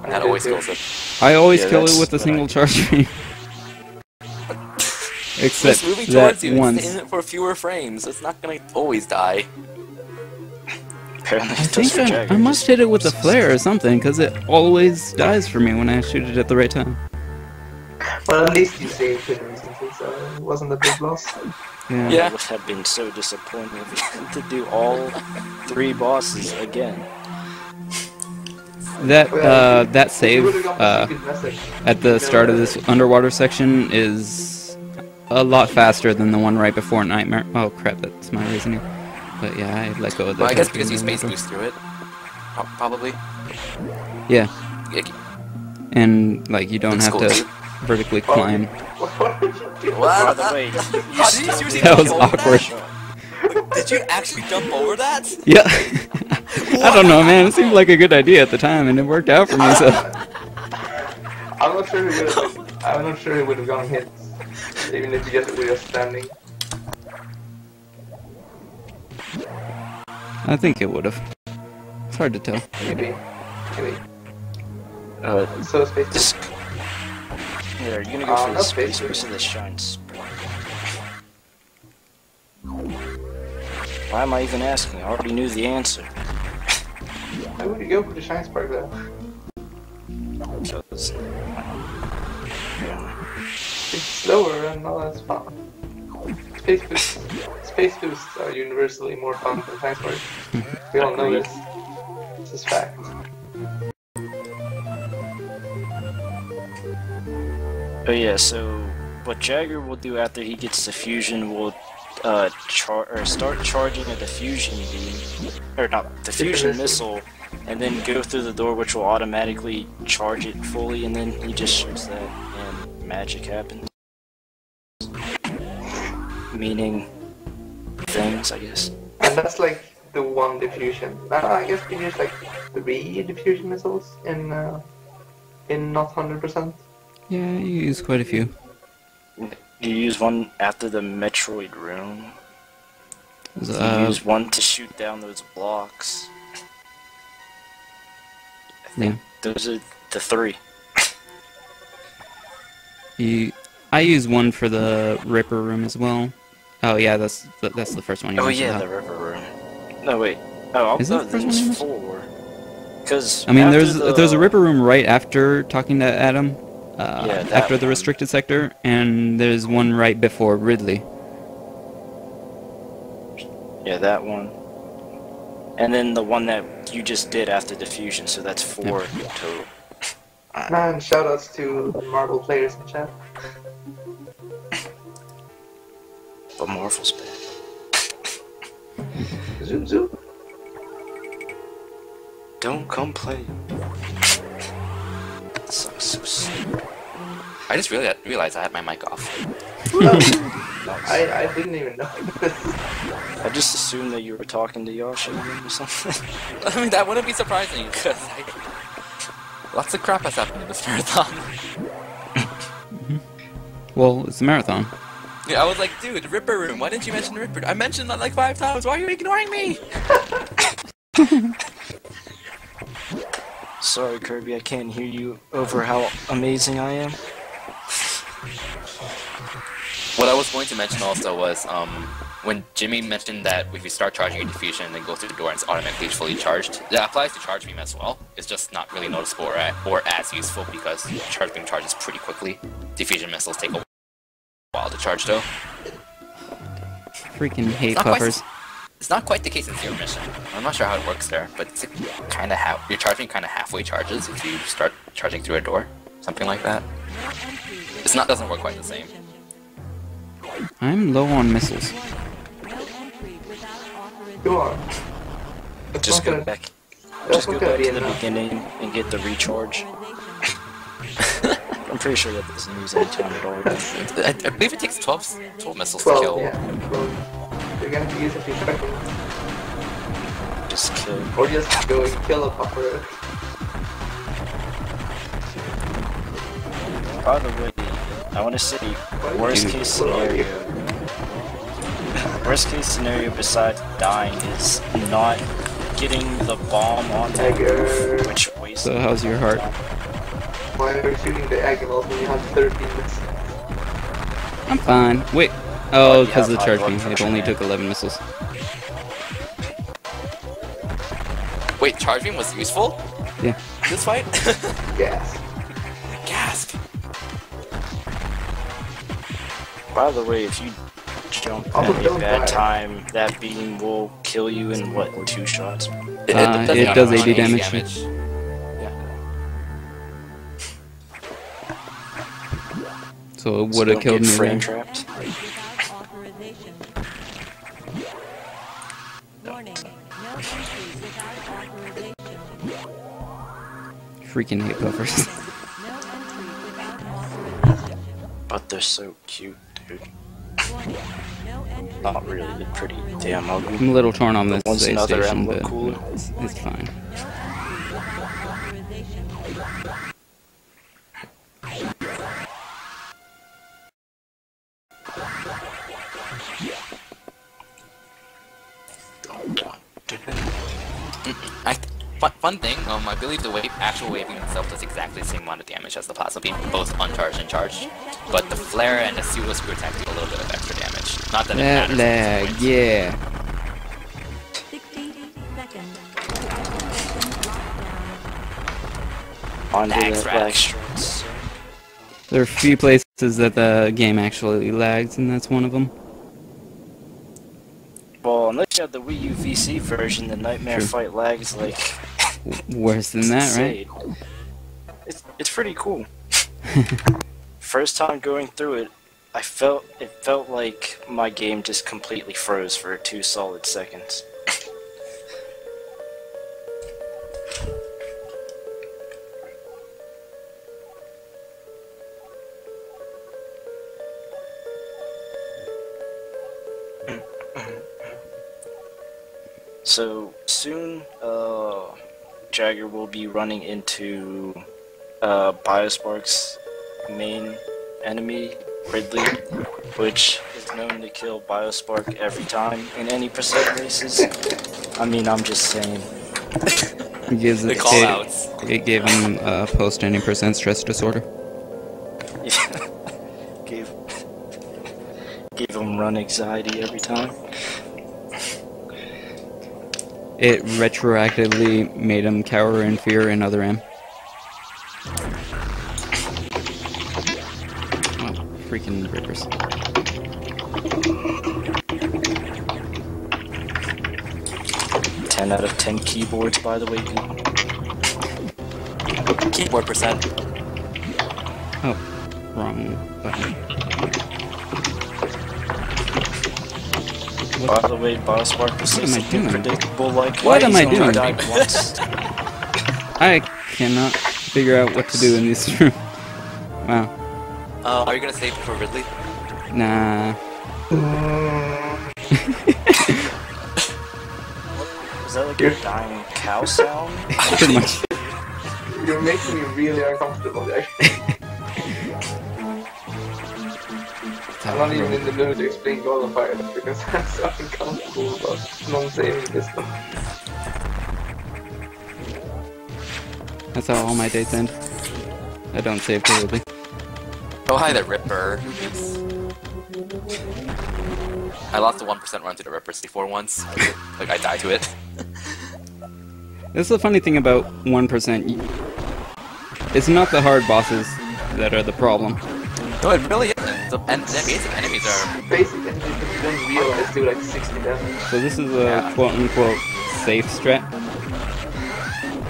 And that always kills it. I always Yeah, kill it that's with a what single I- charge beam. Except It's moving that towards you. It's once. in it for fewer frames. It's not gonna always die. Apparently, I it does for think Jagger. I must hit it with a flare or something, because it always dies for me when I shoot it at the right time. Well, at least you saved it recently, so it wasn't a big loss. Yeah. Yeah. It would have been so disappointing if you had to do all 3 bosses again. That You save would've gotten a secret message. at the start of this underwater section is a lot faster than the one right before Nightmare. Oh crap, that's my reasoning. But yeah, I let go of that. Well, I guess because you space boost through it. Probably. Yeah, Yeah, and like you don't That's have cool, to too. vertically climb. What did you do? Wow, By the way, How did you seriously That was jump over awkward. that? Did you actually jump over that? Yeah. I don't know, man. It seemed like a good idea at the time, and it worked out for me. So I'm not sure he would have gone hit, even if you just were just standing. I think it would have. It's hard to tell. Maybe. this, So space. yeah, are you gonna go for no the space space boost or the shine sprint? Why am I even asking? I already knew the answer. Why would you go for the shine spark though? Because, It's slower and all that's fun. Space boosts are universally more fun than shine sparks. We all know this. This is fact. oh yeah, so what Jagger will do after he gets the fusion will start charging a diffusion beam, or not, diffusion missile, and then go through the door, which will automatically charge it fully, and then he just shoots that, and magic happens. Meaning things, I guess. And that's like the one diffusion. I guess we use like 3 diffusion missiles in not 100%. Yeah, you use quite a few. You use one after the Metroid room. You Uh, use one to shoot down those blocks. I think Yeah. those are the 3. I use one for the Ripper room as well. Oh yeah, that's the first one you Oh mentioned, yeah, huh? the river room. No wait. Oh, Is that no, the first there's one you 4. Because I mean, there's a Ripper room right after talking to Adam. Yeah, that after the one. restricted sector, and there's one right before Ridley. Yeah, that one. And then the one that you just did after diffusion, so that's 4 total. Man, shoutouts to the Marvel players in chat. But Marvel's bad. Zoom zoom. Don't complain. That sucks so stupid. I just realized I had my mic off. I didn't even know. I just assumed that you were talking to Yoshi or something. I mean, that wouldn't be surprising, because lots of crap has happened in this marathon. Well, it's a marathon. Yeah, I was like, dude, Ripper room, why didn't you mention Ripper? I mentioned that like 5 times, why are you ignoring me? Sorry, Kirby, I can't hear you over how amazing I am. What I was going to mention also was, when Jimmy mentioned that if you start charging your diffusion and then go through the door and it's automatically fully charged, that applies to charge beam as well. It's just not really noticeable or as useful because charge beam charges pretty quickly. Diffusion missiles take a while to charge though. Freaking hate Not quite puffers. It's not quite the case in Zero Mission. I'm not sure how it works there, but it's kind of you're charging kind of halfway charges if you start charging through a door, something like that. Doesn't work quite the same. I'm low on missiles. Go on. Just go back. Just go back to the beginning and get the recharge. I'm pretty sure that doesn't use any time at all. I believe it takes 12 missiles 12, to kill. yeah. 12. You're gonna have to use a few seconds. Just kill. Or just go and kill a puffer. By the way, I want to say, worst Dude. case scenario, Worst case scenario besides dying is not getting the bomb on the roof, which wastes. So how's your heart? Why are you shooting diagonal when you have 13 missiles? I'm fine. Wait. Oh, Oh, you because have the high charge blood beam. It pressure, only man. took 11 missiles. Wait, charge beam was useful? Yeah. This fight? Yes. Gasp. By the way, if you jump Oh, at a don't bad die. time, that beam will kill you in what, 2 shots? It does 80 damage. Yeah. So it So would have don't killed get me frame there. trapped. Authorization. Warning. No entry without authorization. Freaking hate buffers. No entry without authorization. But they're so cute, dude. Warning. No entry Not really, without they're pretty authorization. damn ugly. I'm a little torn on this Ones in save other station, M look but cooler. it's fine. No entry without authorization. Fun thing, I believe the actual wave beam itself does exactly the same amount of damage as the plasma beam, both uncharged and charged. But the flare and the pseudo screw attack do a little bit of extra damage. Not that it That matters. lag, yeah. 60 seconds. Onto Lag that strats. lag strats. There are a few places that the game actually lags, and that's one of them. Well, unless you have the Wii U VC version, the Nightmare True. Fight lag is like Worse than that, right? insane. It's pretty cool. First time going through it, it felt like my game just completely froze for 2 solid seconds. So soon, Jagger will be running into Biospark's main enemy, Ridley, which is known to kill Biospark every time in any percent races. I mean, I'm just saying. It gives The it, call-outs. it gave him post any percent stress disorder. Yeah. gave him run anxiety every time. It retroactively made him cower in fear in other M. Oh, freaking rippers. 10 out of 10 keyboards, by the way, people. Keyboard percent. Oh, wrong button. By the way, Biospark will say What am I something doing? predictable like, What am I he's only doing? died once. I cannot figure out what to do in this room. Wow. Are you gonna save for Ridley? Nah. Was that like a dying cow sound? Pretty much. You're making me really uncomfortable there. I'm not even in the mood to explain God of Fire because I'm so uncomfortable about non-saving this one. That's how all my dates end. I don't save clearly. Oh, hi there, Ripper. I lost a 1% run to the Ripper C4 once. Like, I died to it. This is the funny thing about 1%. It's not the hard bosses that are the problem. No, it really isn't. And the basic enemies are... Basic enemies that you don't realize do like 60 damage. So this is a Yeah. quote-unquote safe strat.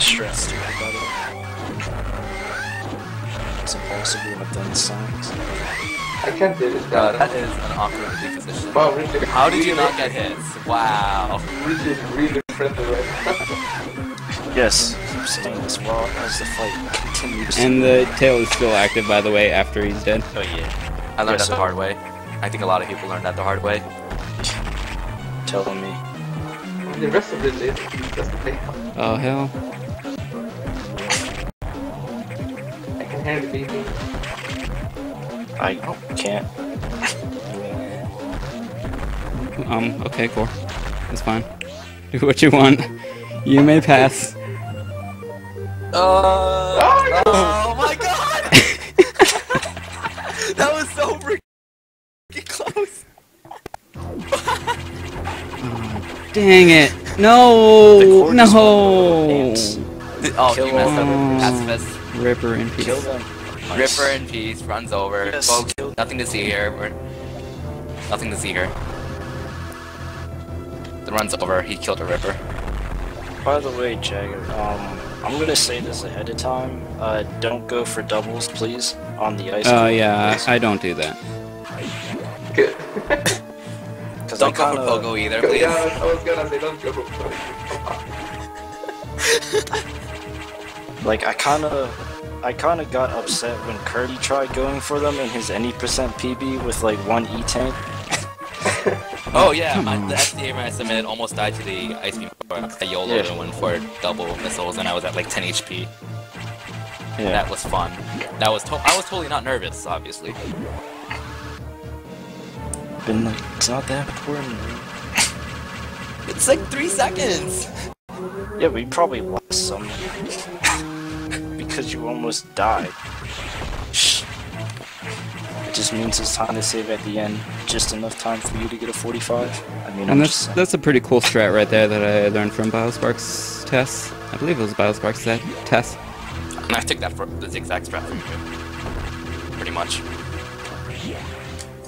Stressed, by the way. It's impossible I've done signs. I can't do this. that is an awkwardly position. Wow, really. How did you really, not get hits? Wow. Really friendly right now. Yes, keep saying this while as the fight continues. And the tail is still active, by the way, after he's dead. Oh yeah. I learned that the hard way. I think a lot of people learned that the hard way. telling me. The rest of it is just the thing. Oh, hell. I can hear the beeping. I can't. Okay, cool. That's fine. Do what you want. You may pass. Oh my god! That was so freaking close! Dang it! No! The cord is one No! ants. Oh, Kill you messed up. them. Pacifist. Ripper in peace. Kill them. Ripper in peace, runs over. Yes, Folks, kill- nothing to see here. Nothing to see here. The runs over, he killed a Ripper. By the way, Jagger, I'm gonna say this ahead of time. Don't go for doubles, please, on the ice. Oh yeah, I don't do that. Good. Because Don't go for Pogo either, please. Yeah, I was gonna say don't go for Pogo. Like, I kinda got upset when Kirby tried going for them in his any percent PB with like 1 E tank. Oh yeah, Come on. the SDA when I submitted almost died to the ice beam. I YOLO'd Yeah. and went for double missiles and I was at like 10 HP. Yeah. That was fun. I was totally not nervous, obviously. Been like, it's not that important. It's like 3 seconds! Yeah, we probably lost some because you almost died. Shh. It just means it's time to save at the end. Just enough time for you to get a 45. I mean, And that's a pretty cool strat right there that I learned from Biospark's test. I believe it was Biospark's test. And I took that for the zigzag strat from you. Pretty much.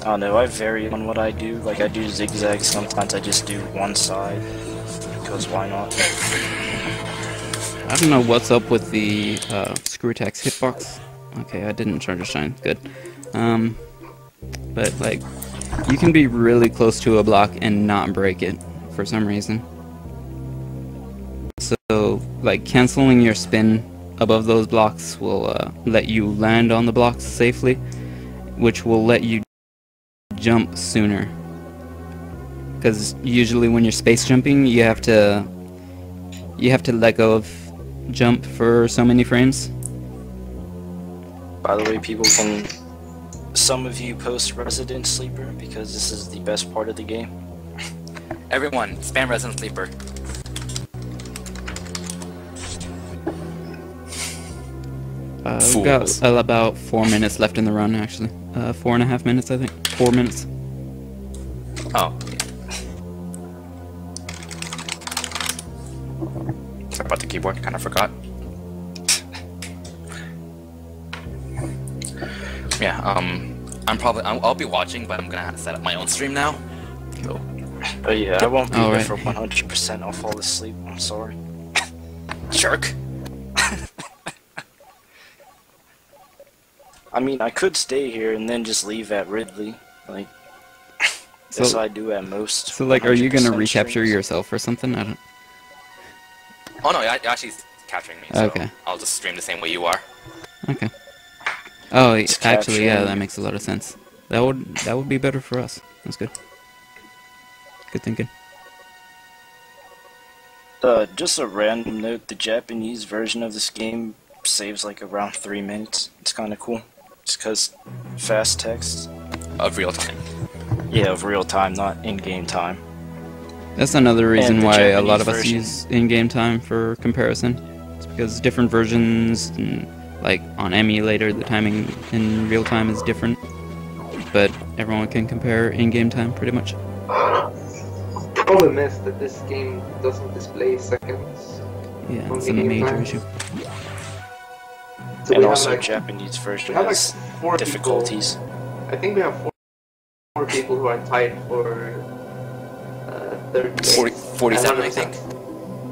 I don't know, I vary on what I do. Like, I do zigzags, sometimes I just do one side. Because why not? I don't know what's up with the screw attacks hitbox. Okay, I didn't charge a shine. Good. But like, you can be really close to a block and not break it for some reason. So like canceling your spin above those blocks will let you land on the blocks safely, which will let you jump sooner. Because usually when you're space jumping, you have to let go of jump for so many frames. By the way, people can... Some of you post Resident Sleeper because this is the best part of the game. Everyone, spam Resident Sleeper. We've got about 4 minutes left in the run, actually. 4.5 minutes, I think. 4 minutes. Oh. Sorry about the keyboard, I kind of forgot. Yeah, I'll be watching, but I'm gonna have to set up my own stream now. So. Oh yeah, I won't be here Alright. for 100%. I'll fall asleep. I'm sorry. Jerk. I mean, I could stay here and then just leave at Ridley. Like, as I do at most. So like, are you gonna 100% recapture streams. yourself or something? I don't... Oh no, you're actually capturing me, so Okay. I'll just stream the same way you are. Okay. Oh, It's actually, yeah, capturing. that makes a lot of sense. That would be better for us. That's good. Good thinking. Just a random note, the Japanese version of this game saves like around 3 minutes. It's kind of cool. Just because fast text. Of real time. Yeah, of real time, not in-game time. That's another reason And the why a lot Japanese of us version. use in-game time for comparison. It's because different versions, and like on emulator, the timing in real time is different. But everyone can compare in-game time pretty much. Problem is that this game doesn't display seconds. Yeah, On it's the a game major time. issue. So And we also have like, Japanese we version have like has 4 difficulties. people. I think we have four people who are tied for third place. 47, I think.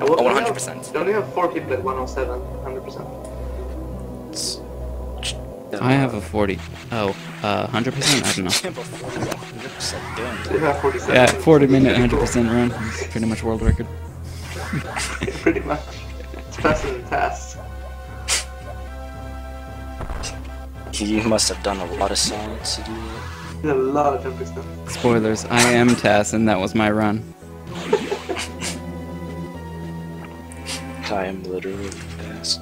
Oh, 100%. We only have 4 people at 107, 100%. I have a 40. Oh, 100%? I don't know. We have 47. Yeah, 40-minute 100% run. It's pretty much world record. Pretty much. It's faster than fast. You must have done a lot of science to do that. A lot of 10%. Spoilers, I am Tass, and that was my run. I am literally fast.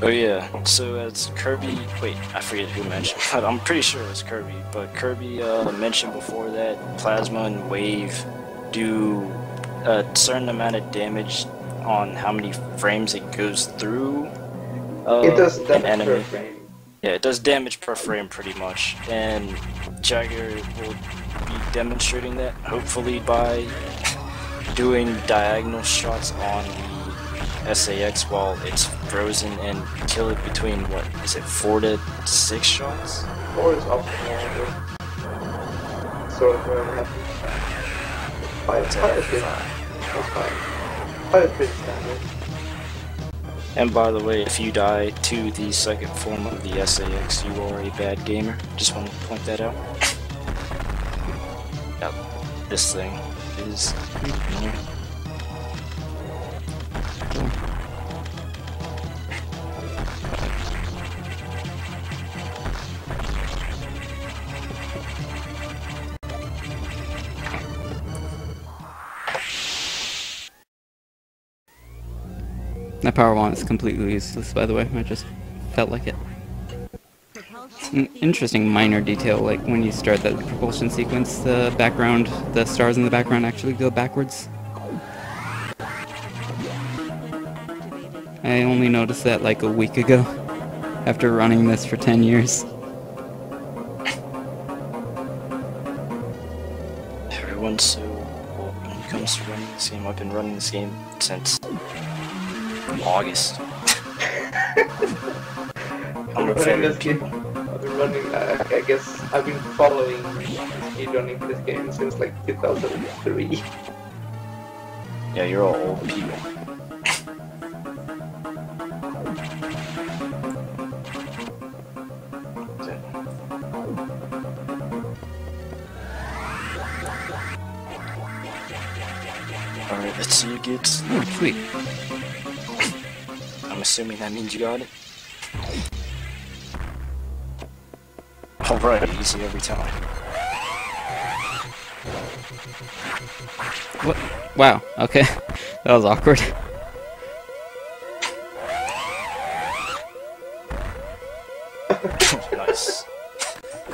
Oh yeah, so as Kirby, wait, I forget who mentioned, but I'm pretty sure it was Kirby, but Kirby mentioned before that Plasma and Wave do a certain amount of damage on how many frames it goes through It does an damage per enemy. frame. Yeah, it does damage per frame pretty much, and Jagger will be demonstrating that, hopefully by doing diagonal shots on the SAX while it's frozen and kill it between, what, is it 4 to 6 shots? 4 is optimal. Sort of where I'm happy. 5 is good. That's fine. 5 is pretty standard. And by the way, if you die to the second form of the SAX, you are a bad gamer. Just want to point that out. Yep, this thing is... That power wand is completely useless, by the way. I just felt like it. An interesting minor detail, like when you start that propulsion sequence, the background, the stars in the background actually go backwards. I only noticed that like a week ago, after running this for 10 years. Everyone's so old when it comes to running this game. I've been running this game since August. I'm a veteran people. I've been running, I guess I've been following speedrunning this game since like 2003. Yeah, you're all old people. Alright, let's see you get. Oh, sweet. I'm assuming that means you got it. Alright, easy every time. What? Wow, okay. That was awkward. Nice.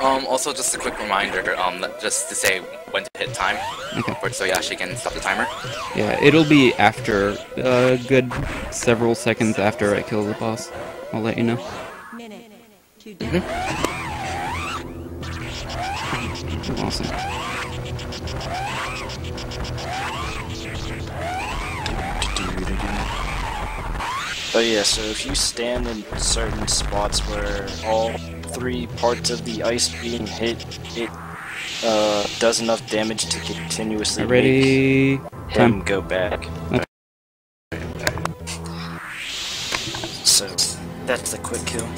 Also, just a quick reminder, just to say when to hit time, Okay. so Yashi can stop the timer. Yeah, it'll be after, a good several seconds after I kill the boss. I'll let you know. Minute to death. Awesome. But yeah, so if you stand in certain spots where all 3 parts of the ice being hit, it does enough damage to continuously Ready? make Time. him go back. Okay. So that's the quick kill.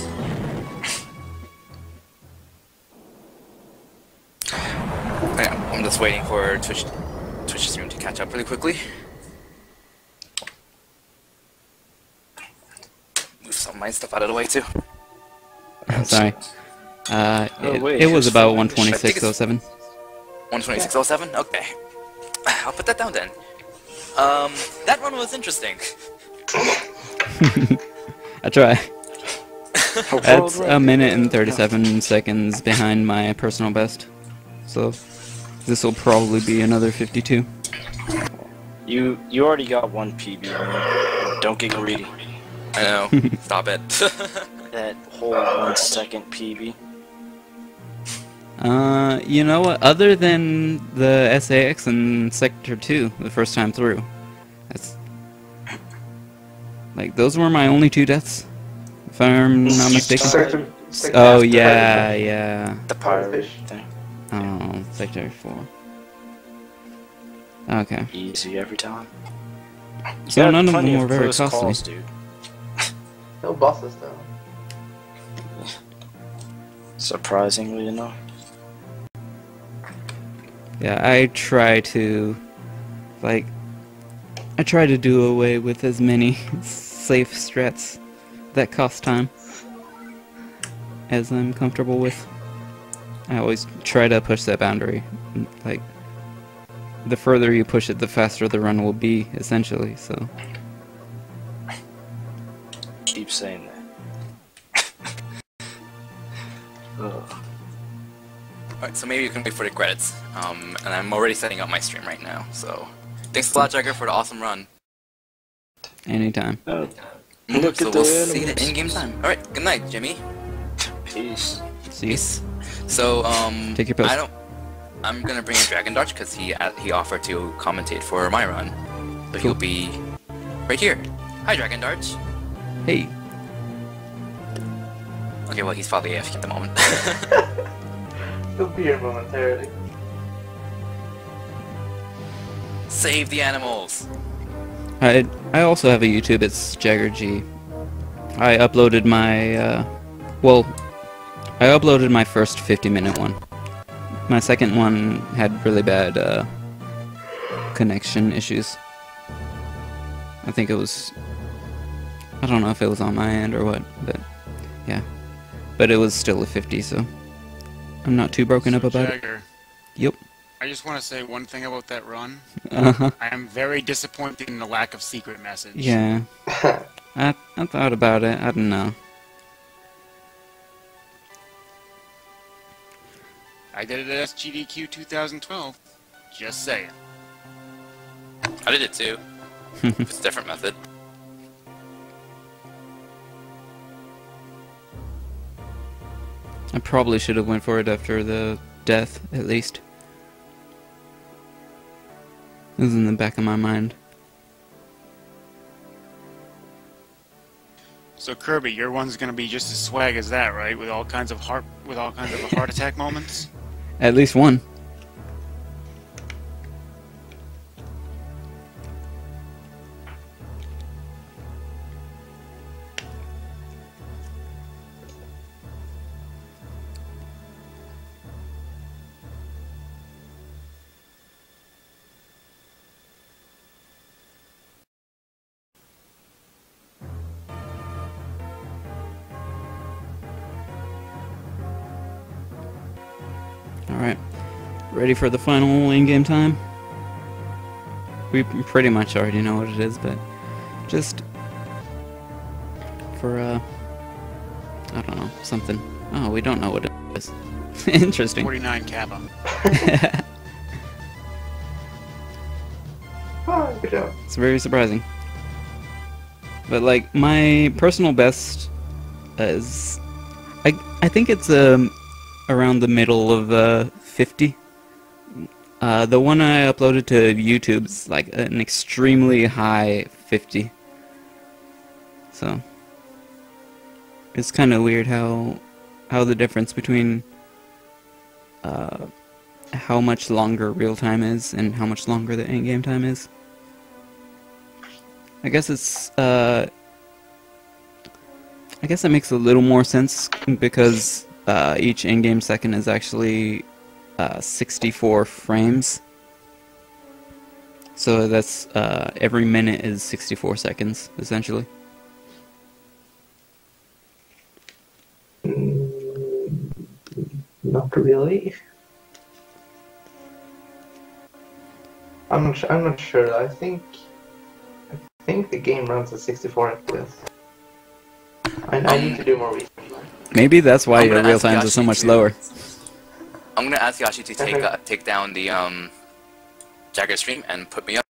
Yeah, I'm just waiting for Twitch stream to catch up really quickly. Move some of my stuff out of the way too. Sorry. wait, It was who's about finished? 126.07. 126.07? Okay. I'll put that down then. That one was interesting. I try. That's a minute and 37 seconds behind my personal best. So this will probably be another 52. You already got 1 PB. Man. Don't get greedy. I know. Stop it. That whole 1 second PB. You know what? Other than the SAX and Sector 2, the first time through, that's like those were my only 2 deaths, if I'm not mistaken. Sector Oh after yeah, Pirate yeah. The pirate Fish. thing. Oh, Sector 4. Okay. Easy every time. So You got none of plenty them were very close costly. calls, dude. No bosses though. Surprisingly enough. Yeah, I try to do away with as many safe strats that cost time as I'm comfortable with. I always try to push that boundary. Like, the further you push it, the faster the run will be, essentially, so. Keep saying that. Alright, so maybe you can wait for the credits. And I'm already setting up my stream right now, so... Thanks a lot, Jagger, for the awesome run. Anytime. Look So at we'll the see you animals. in game time. Alright, good night, Jimmy. Peace. See you. Peace. So, Take your post. I'm gonna bring in Dragon Dodge because he offered to commentate for my run. So he'll be right here. Hi, Dragon Dodge. Hey. Okay, well, he's probably AFK at the moment. He'll be here momentarily. Save the animals! I also have a YouTube. It's JaggerG. I uploaded my I uploaded my first 50-minute one. My second one had really bad connection issues. I think it was... I don't know if it was on my end or what, but yeah. But it was still a 50, so I'm not too broken up about Jagger, it. Yep. I just want to say one thing about that run. Uh-huh. I am very disappointed in the lack of secret message. Yeah. I thought about it. I don't know. I did it at SGDQ 2012. Just saying. I did it too. It's a different method. I probably should have went for it after the death, at least. It was in the back of my mind. So Kirby, your one's gonna be just as swag as that, right? With all kinds of heart attack moments. At least one. Alright, ready for the final in-game time? We pretty much already know what it is, but just for, I don't know, something. Oh, we don't know what it is. Interesting. 49 Kappa. Oh, good job. It's very surprising. But, like, my personal best is... I think it's, around the middle of 50. The one I uploaded to YouTube is like an extremely high 50. So it's kind of weird how the difference between how much longer real time is and how much longer the in-game time is. I guess it's I guess that makes a little more sense because each in-game second is actually 64 frames. So that's every minute is 64 seconds, essentially. Not really. I'm not sure. I think the game runs at 64 FPS. I need to do more research. Maybe that's why I'm your gonna real ask times are so Yashi much to- lower. I'm gonna ask Yashi to take down the Jagger stream and put me up.